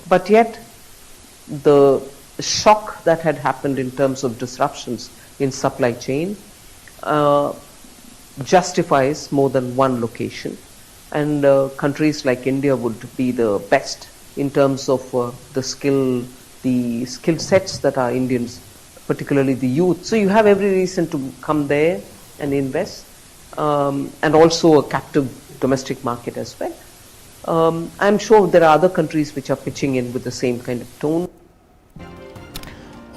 But yet, the shock that had happened in terms of disruptions in supply chain justifies more than one location. And countries like India would be the best in terms of the skill sets that are Indians, particularly the youth. So you have every reason to come there and invest, and also a captive domestic market as well. I'm sure there are other countries which are pitching in with the same kind of tone.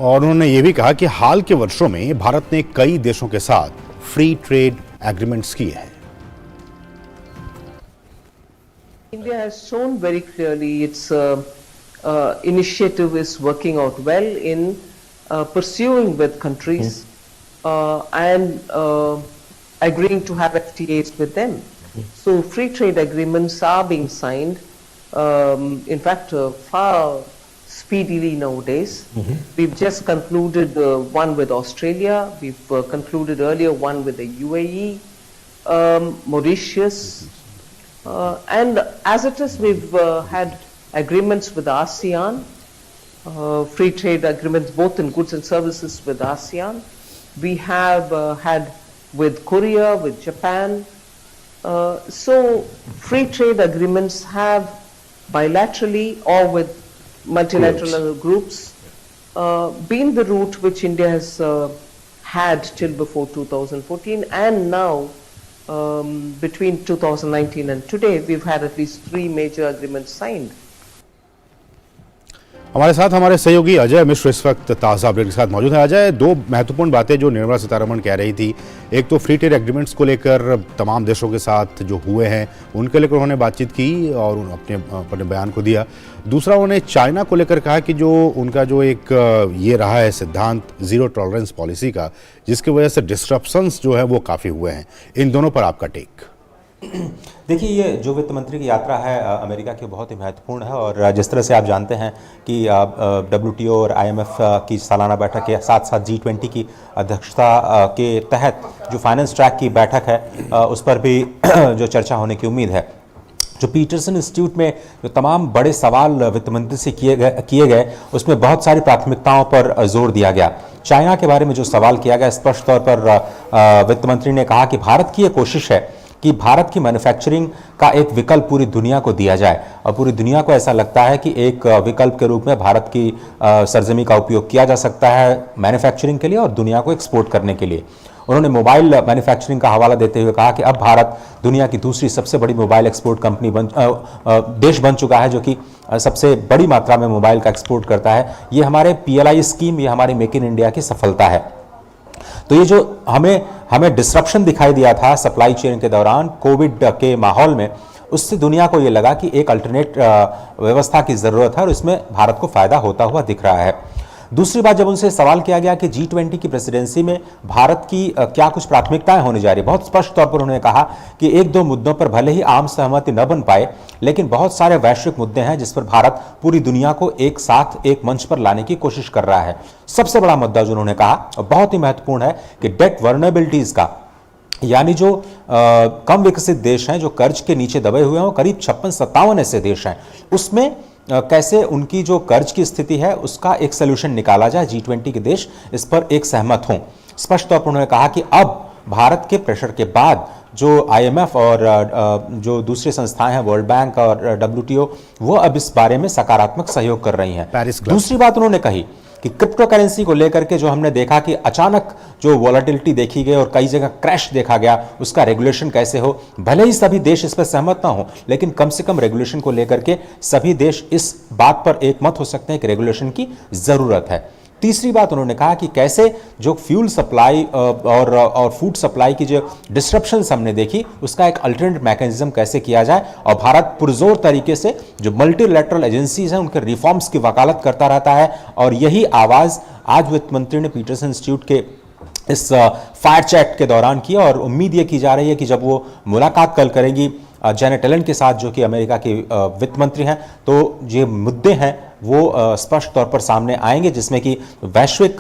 और उन्होंने ये भी कहा कि हाल के वर्षों में भारत ने कई देशों के साथ फ्री ट्रेड एग्रीमेंट्स किए हैं। India has shown very clearly its initiative is working out well in pursuing with countries and agreeing to have FTAs with them. So free trade agreements are being signed, in fact, far speedily nowadays. We've just concluded one with Australia. We've concluded earlier one with the UAE, Mauritius. And as it is, we've had agreements with ASEAN, free trade agreements both in goods and services with ASEAN. We have had with Korea, with Japan. So free trade agreements have bilaterally or with multilateral groups been the route which India has had till before 2014, and now between 2019 and today we've had at least 3 major agreements signed. हमारे साथ हमारे सहयोगी अजय मिश्र इस वक्त ताज़ा update के साथ मौजूद है। अजय, 2 महत्वपूर्ण बातें जो निर्मला सीतारमण कह रही थी, एक तो फ्री ट्रेड एग्रीमेंट्स को लेकर तमाम देशों के साथ जो हुए हैं उनके लेकर उन्होंने बातचीत की और अपने बयान को दिया। दूसरा, उन्होंने चाइना को लेकर कहा कि जो उनका जो एक ये रहा है सिद्धांत जीरो टॉलरेंस पॉलिसी का, जिसकी वजह से डिस्ट्रप्शंस जो है वो काफ़ी हुए हैं। इन दोनों पर आपका टेक? देखिए, ये जो वित्त मंत्री की यात्रा है अमेरिका की बहुत ही महत्वपूर्ण है और जिस तरह से आप जानते हैं कि WTO और IMF की सालाना बैठक के साथ साथ G20 की अध्यक्षता के तहत जो फाइनेंस ट्रैक की बैठक है उस पर भी जो चर्चा होने की उम्मीद है। जो पीटरसन इंस्टीट्यूट में जो तमाम बड़े सवाल वित्त मंत्री से किए गए उसमें बहुत सारी प्राथमिकताओं पर जोर दिया गया। चाइना के बारे में जो सवाल किया गया, स्पष्ट तौर पर वित्त मंत्री ने कहा कि भारत की ये कोशिश है कि भारत की मैन्युफैक्चरिंग का एक विकल्प पूरी दुनिया को दिया जाए और पूरी दुनिया को ऐसा लगता है कि एक विकल्प के रूप में भारत की सरजमी का उपयोग किया जा सकता है मैन्युफैक्चरिंग के लिए और दुनिया को एक्सपोर्ट करने के लिए। उन्होंने मोबाइल मैन्युफैक्चरिंग का हवाला देते हुए कहा कि अब भारत दुनिया की दूसरी सबसे बड़ी मोबाइल एक्सपोर्ट कंपनी देश बन चुका है जो कि सबसे बड़ी मात्रा में मोबाइल का एक्सपोर्ट करता है। ये हमारे PLI स्कीम, ये हमारी मेक इन इंडिया की सफलता है। तो ये जो हमें डिसरप्शन दिखाई दिया था सप्लाई चेन के दौरान कोविड के माहौल में, उससे दुनिया को ये लगा कि एक अल्टरनेट व्यवस्था की ज़रूरत है और इसमें भारत को फ़ायदा होता हुआ दिख रहा है। दूसरी बात, जब उनसे सवाल किया गया कि G20 की प्रेसिडेंसी में भारत की क्या कुछ प्राथमिकताएं होने जा रही, बहुत स्पष्ट तौर पर उन्होंने कहा कि एक दो मुद्दों पर भले ही आम सहमति न बन पाए, लेकिन बहुत सारे वैश्विक मुद्दे हैं जिस पर भारत पूरी दुनिया को एक साथ एक मंच पर लाने की कोशिश कर रहा है। सबसे बड़ा मुद्दा जो उन्होंने कहा और बहुत ही महत्वपूर्ण है कि डेट वर्नेबिलिटीज का, यानी जो कम विकसित देश हैं, जो कर्ज के नीचे दबे हुए हैं, करीब 56-57 ऐसे देश हैं, उसमें कैसे उनकी जो कर्ज की स्थिति है उसका एक सोल्यूशन निकाला जाए। G20 के देश इस पर एक सहमत हों। स्पष्ट तौर पर उन्होंने कहा कि अब भारत के प्रेशर के बाद जो IMF और जो दूसरी संस्थाएं हैं, वर्ल्ड बैंक और WTO, वो अब इस बारे में सकारात्मक सहयोग कर रही हैं। दूसरी बात उन्होंने कही कि क्रिप्टो करेंसी को लेकर के जो हमने देखा कि अचानक जो वॉलेटिलिटी देखी गई और कई जगह क्रैश देखा गया, उसका रेगुलेशन कैसे हो। भले ही सभी देश इस पर सहमत ना हो, लेकिन कम से कम रेगुलेशन को लेकर के सभी देश इस बात पर एकमत हो सकते हैं कि रेगुलेशन की जरूरत है। तीसरी बात उन्होंने कहा कि कैसे जो फ्यूल सप्लाई और फूड सप्लाई की जो डिस्ट्रप्शंस हमने देखी, उसका एक अल्टरनेट मैकेनिज्म कैसे किया जाए, और भारत पुरजोर तरीके से जो मल्टीलैटरल एजेंसीज हैं उनके रिफॉर्म्स की वकालत करता रहता है। और यही आवाज आज वित्त मंत्री ने पीटरसन इंस्टीट्यूट के इस फायर चैट के दौरान की, और उम्मीद ये की जा रही है कि जब वो मुलाकात कल करेंगी जैनेट येलेन के साथ, जो कि अमेरिका के वित्त मंत्री हैं, तो ये मुद्दे हैं वो स्पष्ट तौर पर सामने आएंगे, जिसमें कि वैश्विक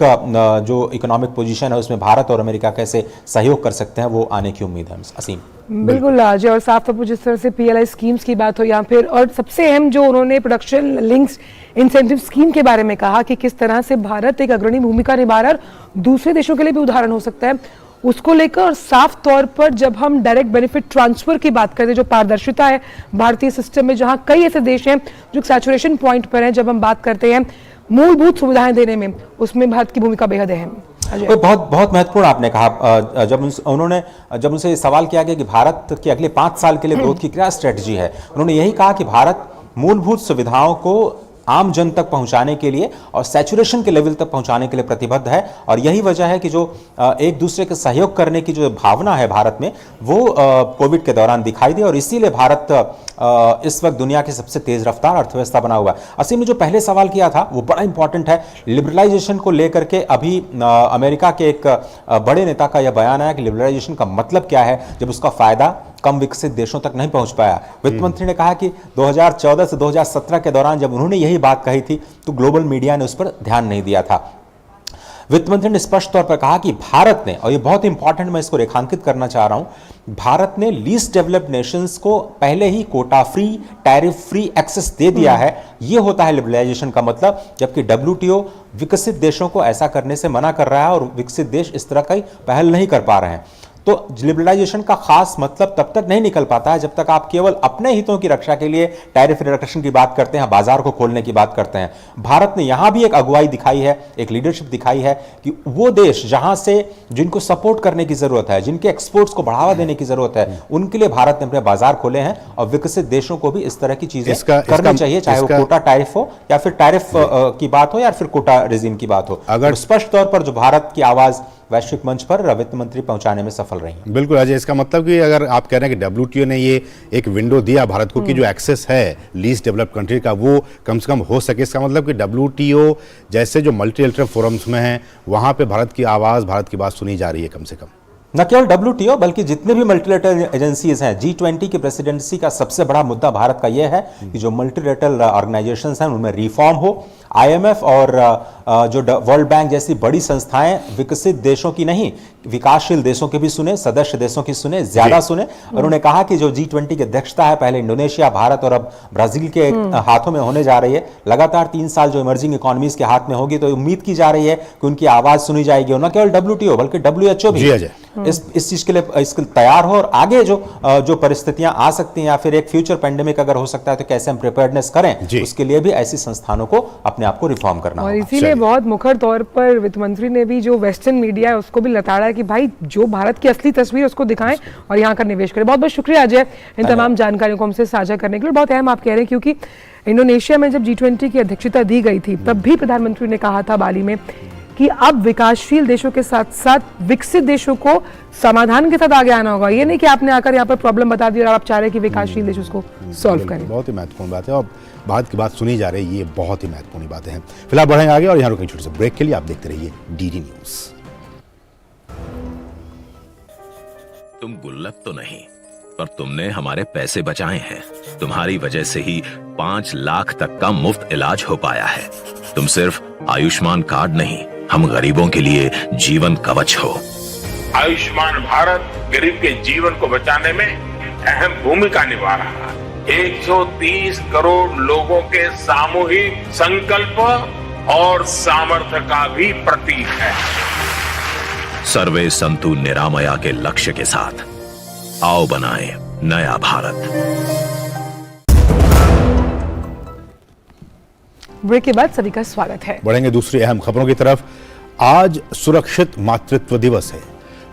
जो इकोनॉमिक पोजीशन है उसमें भारत और अमेरिका कैसे सहयोग कर सकते हैं, वो आने की उम्मीद है। असीम बिल्कुल अजय, और साफ तौर पर जिस तरह से PLI स्कीम्स की बात हो या फिर, और सबसे अहम जो उन्होंने प्रोडक्शन लिंक्स इंसेंटिव स्कीम के बारे में कहा कि किस तरह से भारत एक अग्रणी भूमिका निभा रहा है और दूसरे देशों के लिए भी उदाहरण हो सकता है, उसको लेकर। और साफ तौर पर जब हम डायरेक्ट बेनिफिट ट्रांसफर की बात करते हैं, जो पारदर्शिता है भारतीय सिस्टम में, जहां कई ऐसे देश हैं जो सैचुरेशन पॉइंट पर हैं, जब हम बात करते हैं मूलभूत सुविधाएं देने में, उसमें भारत की भूमिका बेहद अहम। बहुत महत्वपूर्ण आपने कहा। जब उनसे सवाल किया गया कि भारत के अगले 5 साल के लिए ग्रोथ की क्या स्ट्रेटजी है, उन्होंने यही कहा कि भारत मूलभूत सुविधाओं को आम जन तक पहुंचाने के लिए और सैचुरेशन के लेवल तक पहुंचाने के लिए प्रतिबद्ध है। और यही वजह है कि जो एक दूसरे के सहयोग करने की जो भावना है भारत में, वो कोविड के दौरान दिखाई दी, और इसीलिए भारत इस वक्त दुनिया की सबसे तेज रफ्तार अर्थव्यवस्था बना हुआ है। असीम ने जो पहले सवाल किया था वो बड़ा इंपॉर्टेंट है। लिबरलाइजेशन को लेकर के अभी अमेरिका के एक बड़े नेता का यह बयान आया कि लिबरलाइजेशन का मतलब क्या है, जब उसका फायदा कम विकसित देशों तक नहीं पहुंच पाया। वित्त मंत्री ने कहा कि 2014 से 2017 के दौरान जब उन्होंने यही बात कही थी तो ग्लोबल मीडिया ने उस पर ध्यान नहीं दिया था। वित्त मंत्री ने स्पष्ट तौर पर कहा कि भारत ने, और ये बहुत इंपॉर्टेंट, मैं इसको रेखांकित करना चाह रहा हूं, भारत ने लीस्ट डेवलप्ड नेशंस को पहले ही quota free, tariff free access दे दिया है। ये होता है लिबरलाइजेशन का मतलब, जबकि WTO विकसित देशों को ऐसा करने से मना कर रहा है और विकसित देश इस तरह की पहल नहीं कर पा रहे हैं। तो लिबरलाइजेशन का खास मतलब तब तक नहीं निकल पाता है जब तक आप केवल अपने हितों की रक्षा के लिए टैरिफ रिडक्शन की बात करते हैं, बाजार को खोलने की बात करते हैं। भारत ने यहां भी एक अगुवाई दिखाई है, एक लीडरशिप दिखाई है कि वो देश जहां से जिनको सपोर्ट करने की जरूरत है, जिनके एक्सपोर्ट्स को बढ़ावा देने की जरूरत है, उनके लिए भारत ने अपने बाजार खोले हैं। और विकसित देशों को भी इस तरह की चीजें करनी चाहिए, चाहे वो कोटा टैरिफ हो या फिर टैरिफ की बात हो या फिर कोटा रेजिम की बात हो। अगर स्पष्ट तौर पर जो भारत की आवाज वैश्विक मंच पर वित्त मंत्री पहुंचाने में सफल रही। बिल्कुल अजय, इसका मतलब कि अगर आप कह रहे हैं कि WTO ने ये एक विंडो दिया भारत को कि जो एक्सेस है लीस्ट डेवलप्ड कंट्री का वो कम से कम हो सके, इसका मतलब कि WTO जैसे जो मल्टीलैटरल फोरम्स में हैं वहां पे भारत की आवाज, भारत की बात सुनी जा रही है कम से कम। न केवल WTO बल्कि जितने भी मल्टीलैटरल एजेंसीज हैं, G20 की प्रेसिडेंसी का सबसे बड़ा मुद्दा भारत का यह है कि जो मल्टीलैटरल ऑर्गेनाइजेशंस हैं उनमें रिफॉर्म हो। IMF और जो वर्ल्ड बैंक जैसी बड़ी संस्थाएं विकसित देशों की नहीं, विकासशील देशों के भी सुने, सदस्य देशों की सुने, ज्यादा सुने। उन्होंने कहा कि जो G20 की अध्यक्षता है पहले इंडोनेशिया, भारत और अब ब्राजील के हाथों में होने जा रही है। लगातार 3 साल जो इमर्जिंग इकोनॉमीज के हाथ में होगी, तो उम्मीद की जा रही है कि उनकी आवाज सुनी जाएगी। और न केवल WTO बल्कि WHO भी इस चीज के लिए इसके तैयार हो, और आगे जो परिस्थितियां आ सकती हैं या फिर एक फ्यूचर पेंडेमिक अगर हो सकता है तो कैसे हम प्रिपेयर्डनेस करें, उसके लिए भी ऐसी संस्थानों को अपने आप को रिफॉर्म करना और इसीलिए बहुत मुखर तौर पर वित्त मंत्री ने भी जो वेस्टर्न मीडिया है उसको भी लताड़ा है कि भाई जो भारत की असली तस्वीर उसको दिखाएं और यहाँ का निवेश करें। बहुत बहुत शुक्रिया अजय इन तमाम जानकारियों को हमसे साझा करने के लिए। बहुत अहम आप कह रहे हैं क्योंकि इंडोनेशिया में जब G20 की अध्यक्षता दी गई थी तब भी प्रधानमंत्री ने कहा था बाली में कि अब विकासशील देशों के साथ साथ विकसित देशों को समाधान के साथ आगे आना होगा। ये नहीं कि आपने आकर यहाँ पर प्रॉब्लम बता दी और आप चाह रहे हैं कि विकासशील देश उसको सॉल्व करें। बहुत ही महत्वपूर्ण बात है और बात की बात सुनी जा रही है, ये बहुत ही महत्वपूर्ण बातें हैं। फिलहाल बढ़ेंगे आगे और यहाँ रुकेंगे छोटे से ब्रेक के लिए। आप देखते रहिए डीडी न्यूज। तुम गुल्लक तो नहीं, पर तुमने हमारे पैसे बचाए हैं। तुम्हारी वजह से ही 5 लाख तक का मुफ्त इलाज हो पाया है। तुम सिर्फ आयुष्मान कार्ड नहीं, हम गरीबों के लिए जीवन कवच हो। आयुष्मान भारत गरीब के जीवन को बचाने में अहम भूमिका निभा रहा है। 130 करोड़ लोगों के सामूहिक संकल्प और सामर्थ्य का भी प्रतीक है। सर्वे संतु निरामया के लक्ष्य के साथ आओ बनाएं नया भारत। ब्रेक के बाद सभी का स्वागत है। बढ़ेंगे दूसरी अहम खबरों की तरफ। आज सुरक्षित मातृत्व दिवस है।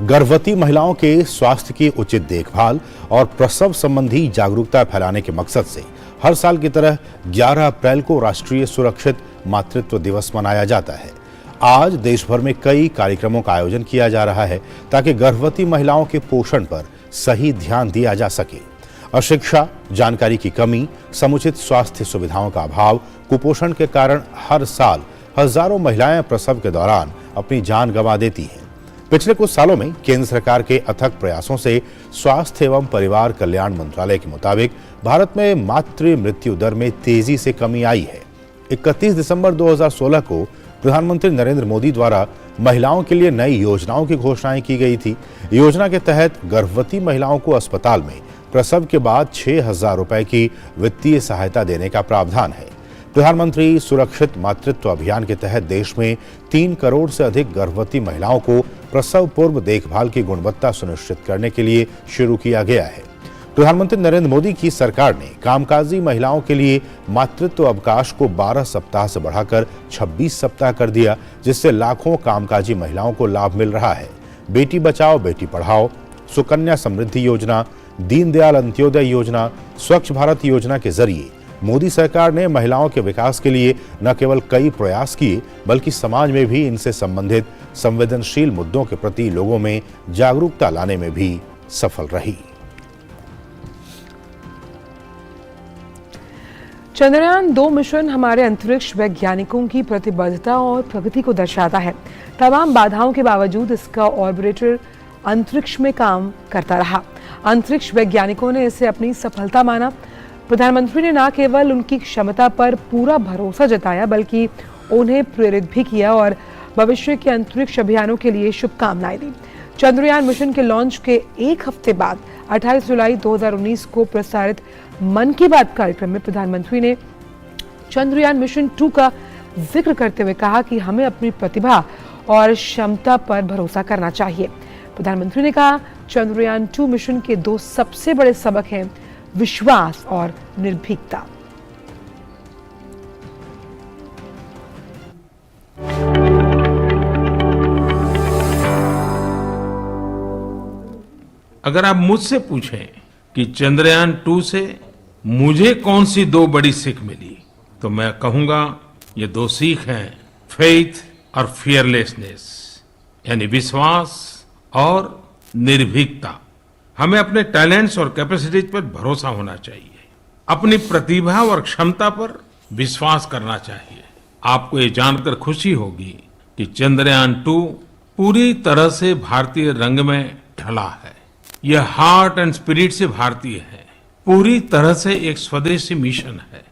गर्भवती महिलाओं के स्वास्थ्य की उचित देखभाल और प्रसव संबंधी जागरूकता फैलाने के मकसद से हर साल की तरह 11 अप्रैल को राष्ट्रीय सुरक्षित मातृत्व दिवस मनाया जाता है। आज देश भर में कई कार्यक्रमों का आयोजन किया जा रहा है ताकि गर्भवती महिलाओं के पोषण पर सही ध्यान दिया जा सके। अशिक्षा, जानकारी की कमी, समुचित स्वास्थ्य सुविधाओं का अभाव, कुपोषण के कारण हर साल हजारों महिलाएं प्रसव के दौरान अपनी जान गंवा देती हैं। पिछले कुछ सालों में केंद्र सरकार के अथक प्रयासों से स्वास्थ्य एवं परिवार कल्याण मंत्रालय के मुताबिक भारत में मातृ मृत्यु दर में तेजी से कमी आई है। 31 दिसंबर 2016 को प्रधानमंत्री नरेंद्र मोदी द्वारा महिलाओं के लिए नई योजनाओं की घोषणाएं की गई थी। योजना के तहत गर्भवती महिलाओं को अस्पताल में प्रसव के बाद 6,000 रुपए की वित्तीय सहायता देने का प्रावधान है। प्रधानमंत्री सुरक्षित मातृत्व अभियान के तहत देश में 3 करोड़ से अधिक गर्भवती महिलाओं को प्रसव पूर्व देखभाल की गुणवत्ता सुनिश्चित करने के लिए शुरू किया गया है। प्रधानमंत्री नरेंद्र मोदी की सरकार ने कामकाजी महिलाओं के लिए मातृत्व अवकाश को 12 सप्ताह से बढ़ाकर 26 सप्ताह कर दिया, जिससे लाखों कामकाजी महिलाओं को लाभ मिल रहा है। बेटी बचाओ बेटी पढ़ाओ, सुकन्या समृद्धि योजना, दीनदयाल अंत्योदय योजना, स्वच्छ भारत योजना के जरिए मोदी सरकार ने महिलाओं के विकास के लिए न केवल कई प्रयास किए बल्कि समाज में भी इनसे संबंधित संवेदनशील मुद्दों के प्रति लोगों में जागरूकता लाने में भी सफल रही। चंद्रयान 2 मिशन हमारे अंतरिक्ष वैज्ञानिकों की प्रतिबद्धता और प्रगति को दर्शाता है। तमाम बाधाओं के बावजूद इसका ऑर्बिटर अंतरिक्ष में काम करता रहा। अंतरिक्ष वैज्ञानिकों ने इसे अपनी सफलता माना। प्रधानमंत्री ने न केवल उनकी क्षमता पर पूरा भरोसा जताया बल्कि उन्हें प्रेरित भी किया और भविष्य के अंतरिक्ष अभियानों के लिए शुभकामनाएं दी। चंद्रयान मिशन के लॉन्च के एक हफ्ते बाद 28 जुलाई 2019 को प्रसारित मन की बात कार्यक्रम में प्रधानमंत्री ने चंद्रयान मिशन 2 का जिक्र करते हुए कहा कि हमें अपनी प्रतिभा और क्षमता पर भरोसा करना चाहिए। प्रधानमंत्री ने कहा, चंद्रयान 2 मिशन के 2 सबसे बड़े सबक हैं विश्वास और निर्भीकता। अगर आप मुझसे पूछें कि चंद्रयान 2 से मुझे कौन सी 2 बड़ी सीख मिली, तो मैं कहूंगा ये 2 सीख हैं फेथ और फियरलेसनेस, यानी विश्वास और निर्भीकता। हमें अपने टैलेंट्स और कैपेसिटीज पर भरोसा होना चाहिए, अपनी प्रतिभा और क्षमता पर विश्वास करना चाहिए। आपको ये जानकर खुशी होगी कि चंद्रयान 2 पूरी तरह से भारतीय रंग में ढला है। यह हार्ट एंड स्पिरिट से भारतीय है, पूरी तरह से एक स्वदेशी मिशन है।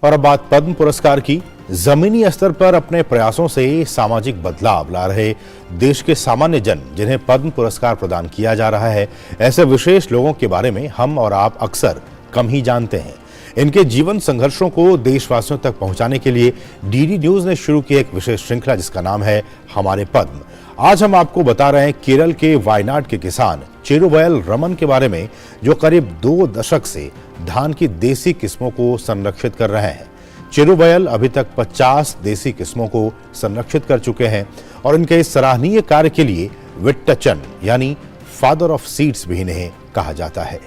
और अब बात पद्म पुरस्कार की। जमीनी स्तर पर अपने प्रयासों से सामाजिक बदलाव ला रहे देश के सामान्य जन जिन्हें पद्म पुरस्कार प्रदान किया जा रहा है, ऐसे विशेष लोगों के बारे में हम और आप अक्सर कम ही जानते हैं। इनके जीवन संघर्षों को देशवासियों तक पहुंचाने के लिए डीडी न्यूज ने शुरू की एक विशेष श्रृंखला जिसका नाम है हमारे पद्म। आज हम आपको बता रहे हैं केरल के वायनाड के किसान चेरुवयल रमन के बारे में, जो करीब 2 दशक से धान की देसी किस्मों को संरक्षित कर रहे हैं। चेरुवयल अभी तक 50 देसी किस्मों को संरक्षित कर चुके हैं और इनके इस सराहनीय कार्य के लिए विट्टचन यानी फादर ऑफ सीड्स भी इन्हें कहा जाता है।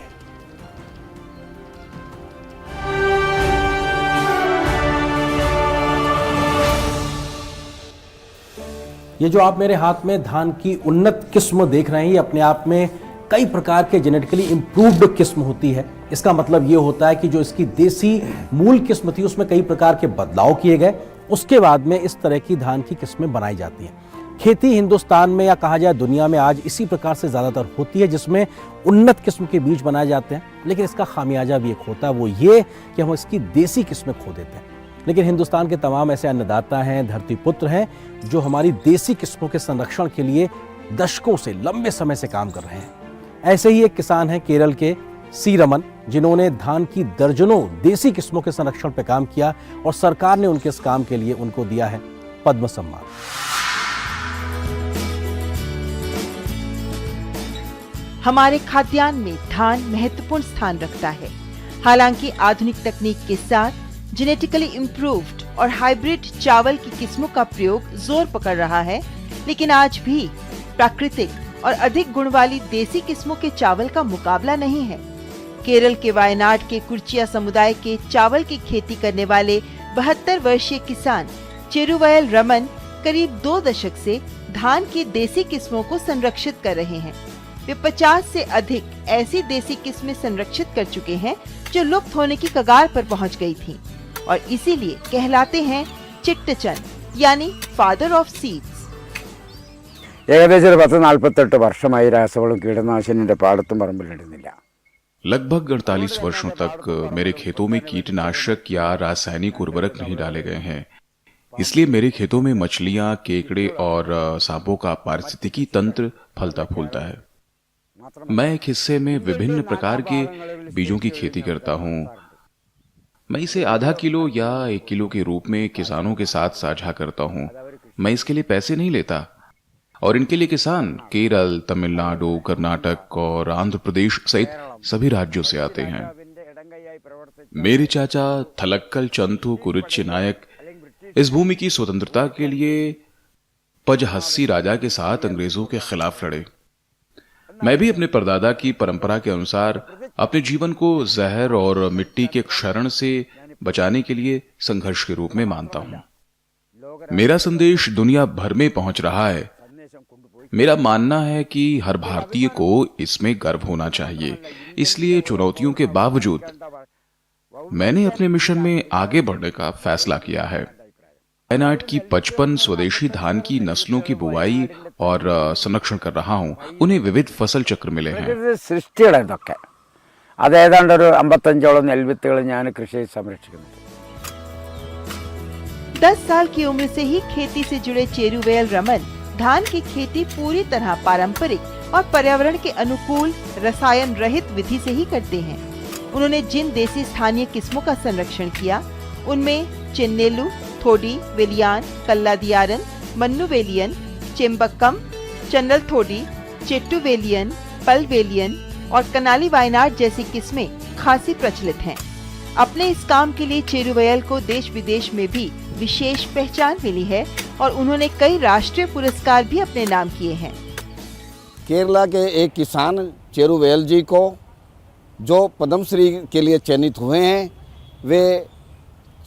ये जो आप मेरे हाथ में धान की उन्नत किस्म देख रहे हैं, ये अपने आप में कई प्रकार के जेनेटिकली इंप्रूव्ड किस्म होती है। इसका मतलब ये होता है कि जो इसकी देसी मूल किस्म थी उसमें कई प्रकार के बदलाव किए गए, उसके बाद में इस तरह की धान की किस्में बनाई जाती हैं। खेती हिंदुस्तान में या कहा जाए दुनिया में आज इसी प्रकार से ज़्यादातर होती है, जिसमें उन्नत किस्म के बीज बनाए जाते हैं। लेकिन इसका खामियाजा भी एक होता है, वो ये कि हम इसकी देसी किस्में खो देते हैं। लेकिन हिंदुस्तान के तमाम ऐसे अन्नदाता हैं, धरती पुत्र हैं, जो हमारी देसी किस्मों के संरक्षण के लिए दशकों से, लंबे समय से काम कर रहे हैं। ऐसे ही एक किसान हैं केरल के सी रमन, जिन्होंने धान की दर्जनों देसी किस्मों के संरक्षण पर काम किया और सरकार ने उनके इस काम के लिए उनको दिया है पद्म सम्मान। हमारे खाद्यान्न में धान महत्वपूर्ण स्थान रखता है। हालांकि आधुनिक तकनीक के साथ जेनेटिकली इम्प्रूव्ड और हाइब्रिड चावल की किस्मों का प्रयोग जोर पकड़ रहा है, लेकिन आज भी प्राकृतिक और अधिक गुण वाली देसी किस्मों के चावल का मुकाबला नहीं है। केरल के वायनाड के कुर्चिया समुदाय के चावल की खेती करने वाले 72 वर्षीय किसान चेरुवयल रमन करीब 2 दशक से धान की देसी किस्मों को संरक्षित कर रहे हैं। वे 50 से अधिक ऐसी देसी किस्में संरक्षित कर चुके हैं जो लुप्त होने की कगार पर पहुंच गई थीं, और इसीलिए कहलाते हैं चिट्टचन यानी फादर ऑफ सीड्स। ഏകദേശം 10-48 വർഷമായി രാസവളം കീടനാശിനിയുടെ പാടത്തും പറമ്പിലിടുന്നില്ല। लगभग 48 वर्षों तक मेरे खेतों में कीटनाशक या रासायनिक उर्वरक नहीं डाले गए हैं। इसलिए मेरे खेतों में मछलियां, केकड़े और सांपों का पारिस्थितिकी तंत्र फलता फूलता है। मैं एक हिस्से में विभिन्न प्रकार के बीजों की खेती करता हूँ। मैं इसे आधा किलो या 1 किलो के रूप में किसानों के साथ साझा करता हूँ। मैं इसके लिए पैसे नहीं लेता, और इनके लिए किसान केरल, तमिलनाडु, कर्नाटक और आंध्र प्रदेश सहित सभी राज्यों से आते हैं। मेरे चाचा थलक्कल चंथू कुरुच्ची नायक इस भूमि की स्वतंत्रता के लिए पजहस्सी राजा के साथ अंग्रेजों के खिलाफ लड़े। मैं भी अपने परदादा की परंपरा के अनुसार अपने जीवन को जहर और मिट्टी के क्षरण से बचाने के लिए संघर्ष के रूप में मानता हूं। मेरा संदेश दुनिया भर में पहुंच रहा है। मेरा मानना है कि हर भारतीय को इसमें गर्व होना चाहिए। इसलिए चुनौतियों के बावजूद मैंने अपने मिशन में आगे बढ़ने का फैसला किया है। वायनाड की 55 स्वदेशी धान की नस्लों की बुवाई और संरक्षण कर रहा हूं। उन्हें विविध फसल चक्र मिले हैं। സൃഷ്ടിയുടെ ഇതൊക്കെ അത് ഏതാണ്ട് ഒരു 55ഓളം നെൽവിത്തുകൾ ഞാൻ കൃഷി സംരക്ഷിക്കുന്നു। 10 साल की उम्र से ही खेती से जुड़े चेरुवेल रमन धान की खेती पूरी तरह पारंपरिक और पर्यावरण के अनुकूल रसायन रहित विधि से ही करते हैं। उन्होंने जिन देसी स्थानीय किस्मों का संरक्षण किया उनमें चेन्नेलू, थोडी, वेलियान, कल्लादियारन, मन्नू वेलियन, चेम्बक्कम, चन्नल थोडी, चेट्टू वेलियन, पल वेलियन और कनाली वायनाड जैसी किस्में खासी प्रचलित हैं। अपने इस काम के लिए चेरुवयल को देश विदेश में भी विशेष पहचान मिली है और उन्होंने कई राष्ट्रीय पुरस्कार भी अपने नाम किए हैं। केरला के एक किसान चेरुवेल जी को जो पद्मश्री के लिए चयनित हुए हैं, वे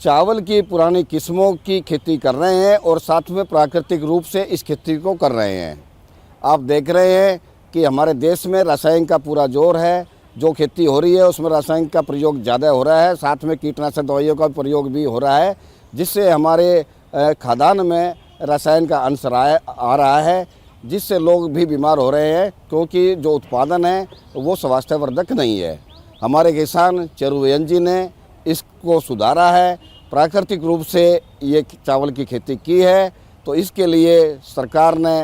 चावल की पुरानी किस्मों की खेती कर रहे हैं और साथ में प्राकृतिक रूप से इस खेती को कर रहे हैं। आप देख रहे हैं कि हमारे देश में रसायन का पूरा जोर है। जो खेती हो रही है उसमें रासायन का प्रयोग ज़्यादा हो रहा है, साथ में कीटनाशक दवाइयों का प्रयोग भी हो रहा है, जिससे हमारे खाद्यान्न में रसायन का अंश आ रहा है, जिससे लोग भी बीमार हो रहे हैं, क्योंकि जो उत्पादन है वो स्वास्थ्यवर्धक नहीं है। हमारे किसान चेरुवेल जी ने इसको सुधारा है, प्राकृतिक रूप से ये चावल की खेती की है, तो इसके लिए सरकार ने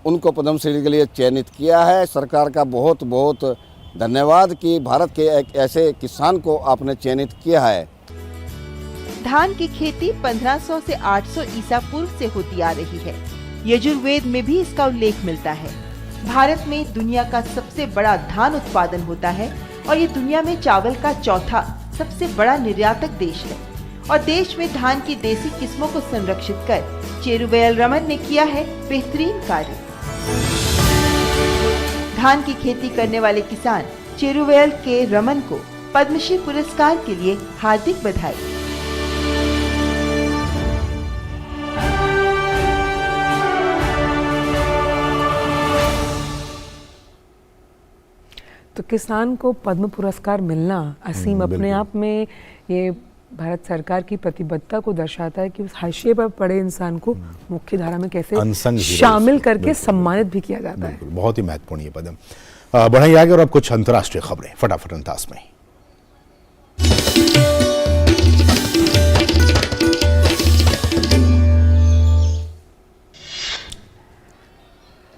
उनको पद्मश्री के लिए चयनित किया है। सरकार का बहुत बहुत धन्यवाद कि भारत के एक ऐसे किसान को आपने चयनित किया है। धान की खेती 1500 से 800 ईसा पूर्व से होती आ रही है। यजुर्वेद में भी इसका उल्लेख मिलता है। भारत में दुनिया का सबसे बड़ा धान उत्पादन होता है और ये दुनिया में चावल का चौथा सबसे बड़ा निर्यातक देश है। और देश में धान की देसी किस्मों को संरक्षित कर चेरुवेल रमन ने किया है बेहतरीन कार्य। धान की खेती करने वाले किसान चेरुवेल के रमन को पद्मश्री पुरस्कार के लिए हार्दिक बधाई। तो किसान को पद्म पुरस्कार मिलना असीम अपने आप में ये भारत सरकार की प्रतिबद्धता को दर्शाता है कि उस हाशिए पर पड़े इंसान को मुख्य धारा में कैसे शामिल करके सम्मानित भी किया जाता है। बहुत ही महत्वपूर्ण ये पदम। बढ़ाइए आगे और अब कुछ अंतर्राष्ट्रीय खबरें फटाफट अंदाज में।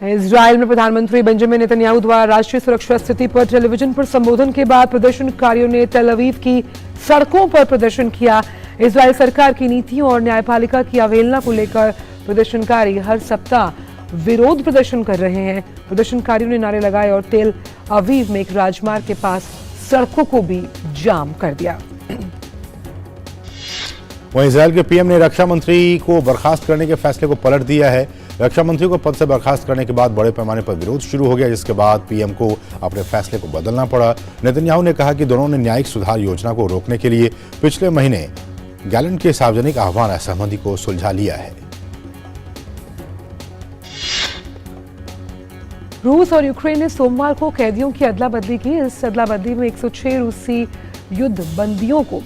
इजराइल में प्रधानमंत्री बेंजामिन नेतन्याहू द्वारा राष्ट्रीय सुरक्षा स्थिति पर टेलीविजन पर संबोधन के बाद प्रदर्शनकारियों ने तेल अवीव की सड़कों पर प्रदर्शन किया। इजराइल सरकार की नीतियों और न्यायपालिका की अवहेलना को लेकर प्रदर्शनकारी हर सप्ताह विरोध प्रदर्शन कर रहे हैं। प्रदर्शनकारियों ने नारे लगाए और तेल अवीव में एक राजमार्ग के पास सड़कों को भी जाम कर दिया। वहीं इजराइल के पीएम ने रक्षा मंत्री को बर्खास्त करने के फैसले को पलट दिया है। रक्षा मंत्री को पद से बर्खास्त करने के बाद बड़े पैमाने पर विरोध शुरू हो गया, जिसके बाद पीएम को अपने फैसले को बदलना पड़ा। नेतन्याहू ने कहा कि दोनों ने न्यायिक सुधार योजना को रोकने के लिए पिछले महीने गैलेंट के सार्वजनिक आह्वान असहमति को सुलझा लिया है। रूस और यूक्रेन ने सोमवार को कैदियों की अदला बदली की। इस अदला बदली में 106 रूसी युद्ध बंदियों को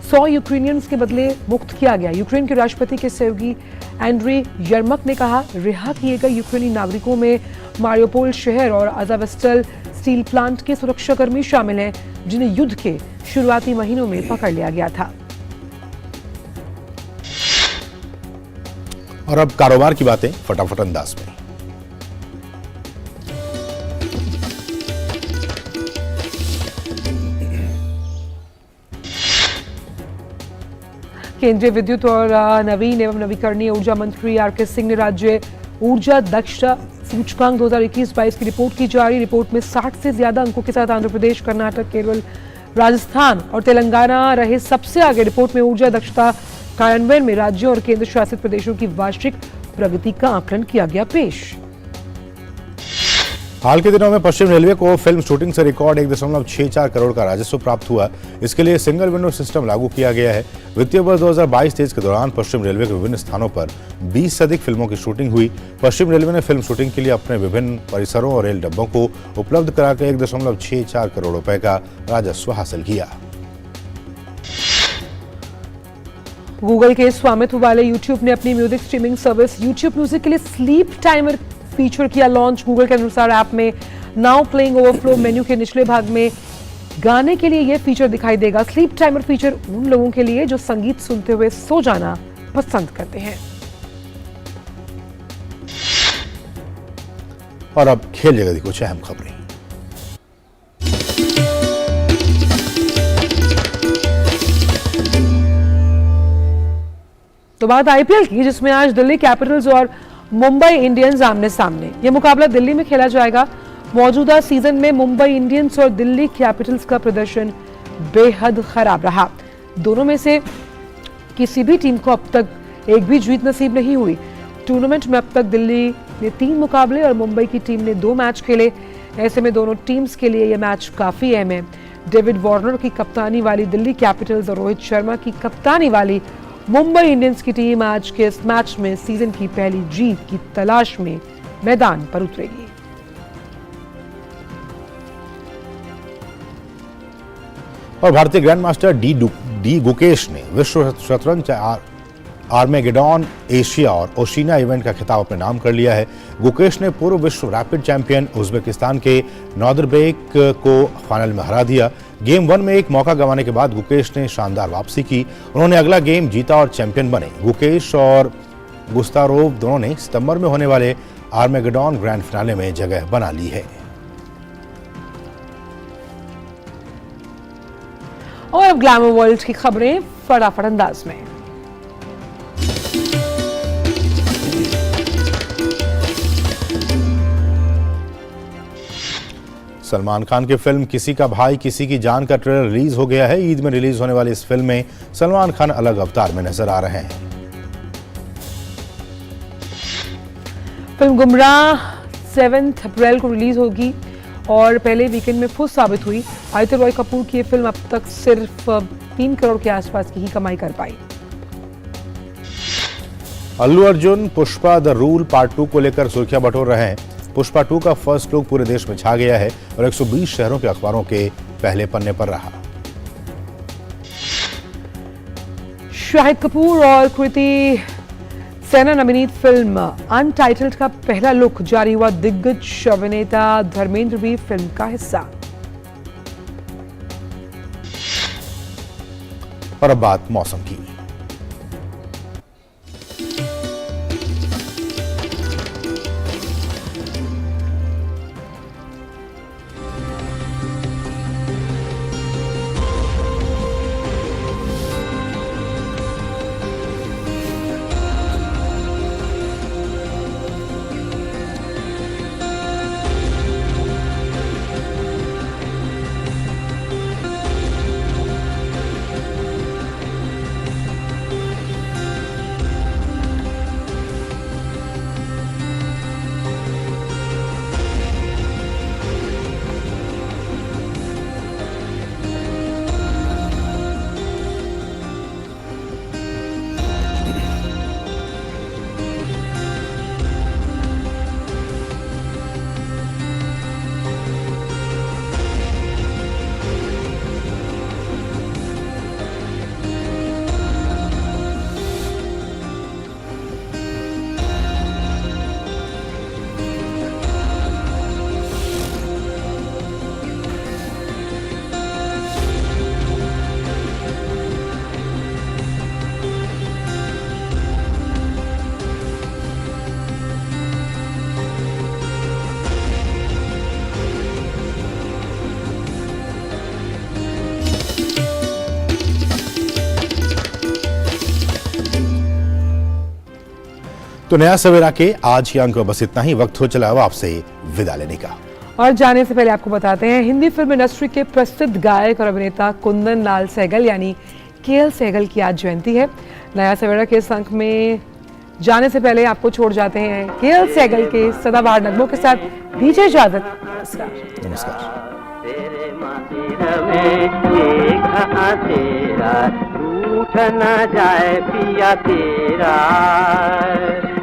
100 यूक्रेनियंस के बदले मुक्त किया गया। यूक्रेन के राष्ट्रपति के सहयोगी एंड्री यर्मक ने कहा, रिहा किए गए यूक्रेनी नागरिकों में मारियोपोल शहर और अज़ोवस्टल स्टील प्लांट के सुरक्षाकर्मी शामिल हैं, जिन्हें युद्ध के शुरुआती महीनों में पकड़ लिया गया था। और अब कारोबार की बातें फटाफट अंदाज में। केंद्रीय विद्युत और नवीन एवं नवीकरणीय ऊर्जा मंत्री आर.के. सिंह ने राज्य ऊर्जा दक्षता सूचकांक 2021-22 की रिपोर्ट की जारी। रिपोर्ट में 60 से ज्यादा अंकों के साथ आंध्र प्रदेश, कर्नाटक, केरल, राजस्थान और तेलंगाना रहे सबसे आगे। रिपोर्ट में ऊर्जा दक्षता कार्यान्वयन में राज्यों और केंद्र शासित प्रदेशों की वार्षिक प्रगति का आकलन किया गया पेश। हाल के दिनों में पश्चिम रेलवे को फिल्म शूटिंग से रिकॉर्ड 1.64 करोड़ का राजस्व प्राप्त हुआ। इसके लिए सिंगल विंडो सिस्टम लागू किया गया है। वित्तीय वर्ष 2022-23 के दौरान पश्चिम रेलवे के विभिन्न स्थानों पर 20 से अधिक फिल्मों की शूटिंग हुई। पश्चिम रेलवे ने फिल्म शूटिंग के लिए अपने विभिन्न परिसरों और रेल डब्बों को उपलब्ध कराकर 1.64 करोड़ रुपए का राजस्व हासिल किया। गूगल के स्वामित्व वाले यूट्यूब ने अपनी music streaming service YouTube music के लिए स्लीप टाइमर फीचर किया लॉन्च। गूगल के अनुसार ऐप में नाउ प्लेइंग ओवरफ्लो मेन्यू के निचले भाग में गाने के लिए यह फीचर दिखाई देगा। स्लीप टाइमर फीचर उन लोगों के लिए जो संगीत सुनते हुए सो जाना पसंद करते हैं। और अब खेल जगत की कुछ अहम खबरें। तो बात आईपीएल की, जिसमें आज दिल्ली कैपिटल्स और मुंबई इंडियंस आमने सामने। यह मुकाबला दिल्ली में खेला जाएगा। मौजूदा सीजन में मुंबई इंडियंस और दिल्ली कैपिटल्स का प्रदर्शन बेहद खराब रहा। दोनों में से किसी भी टीम को अब तक एक भी जीत नसीब नहीं हुई। टूर्नामेंट में अब तक दिल्ली ने 3 मुकाबले और मुंबई की टीम ने 2 मैच खेले। ऐसे में दोनों टीम्स के लिए यह मैच काफी अहम है। डेविड वार्नर की कप्तानी वाली दिल्ली कैपिटल्स और रोहित शर्मा की कप्तानी वाली मुंबई इंडियंस की टीम आज के इस मैच में सीजन की पहली जीत की तलाश में मैदान पर उतरेगी। और भारतीय ग्रैंडमास्टर डी गुकेश ने विश्व शतरंज आर्मेगेडॉन एशिया और ओशिनिया इवेंट का खिताब अपने नाम कर लिया है। गुकेश ने पूर्व विश्व रैपिड चैंपियन उज्बेकिस्तान के नॉदरबेक को फाइनल में हरा दिया। गेम 1 में एक मौका गंवाने के बाद गुकेश ने शानदार वापसी की। उन्होंने अगला गेम जीता और चैंपियन बने। गुकेश और गुस्तारोव दोनों ने सितंबर में होने वाले आर्मेगेडॉन ग्रैंड फिनाले में जगह बना ली है। और अब ग्लैमर वर्ल्ड की खबरें फटाफट अंदाज में। सलमान खान की फिल्म किसी का भाई किसी की जान का ट्रेलर रिलीज हो गया है। ईद में रिलीज होने वाली इस फिल्म में सलमान खान अलग अवतार में नजर आ रहे हैं। फिल्म गुमराह 7 अप्रैल को रिलीज होगी और पहले वीकेंड में फुस साबित हुई। आदित्य रॉय कपूर की ये फिल्म अब तक सिर्फ 3 करोड़ के आसपास की ही कमाई कर पाई। Allu Arjun Pushpa the rule part 2 को लेकर सुर्खियां बटोर रहे हैं। पुष्पा 2 का फर्स्ट लुक पूरे देश में छा गया है और 120 शहरों के अखबारों के पहले पन्ने पर रहा। शाहिद कपूर और कृति सेनन अभिनीत फिल्म अनटाइटल्ड का पहला लुक जारी हुआ। दिग्गज अभिनेता धर्मेंद्र भी फिल्म का हिस्सा। और अब बात मौसम की। तो नया सवेरा के आज के अंक में बस इतना ही। वक्त हो चला अब आपसे विदा लेने का। और जाने से पहले आपको बताते हैं, हिंदी फिल्म इंडस्ट्री के प्रसिद्ध गायक और अभिनेता कुंदन लाल सहगल यानी केएल सहगल की आज जयंती है। नया सवेरा के इस अंक में जाने से पहले आपको छोड़ जाते हैं केएल सहगल के सदाबहार नगमों के साथ। दीजिए इजाजत। नमस्कार। रूठ न जाए पिया तेरा,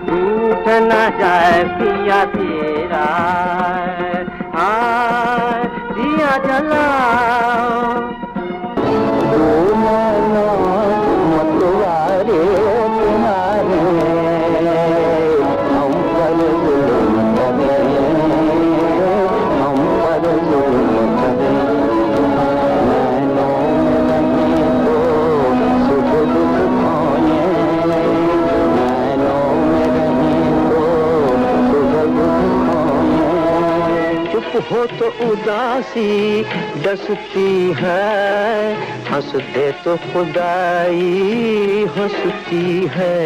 रूठ न जाए पिया तेरा, दिया जलाओ मतवारे तुम्हारे, हम पर जुल्म करे, हम पर जुल्म करे, हो तो उदासी डसती है, हंस दे तो खुदाई हंसती है,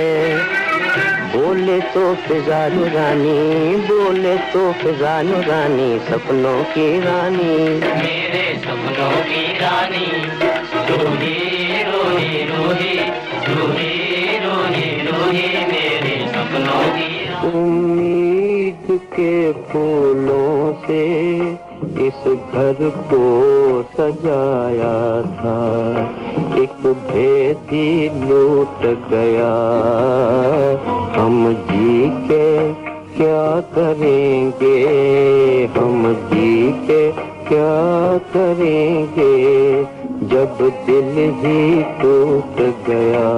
बोले तो फिजा रानी, बोले तो फिजा रानी, सपनों की रानी, मेरे सपनों की रानी, रोही रोही रोही रोही रोही रोही मेरे सपनों की उम्मीद के फूलों से इस घर को सजाया था, एक भेदी लूट गया, हम जी के क्या करेंगे, हम जी के क्या करेंगे, जब दिल ही टूट गया।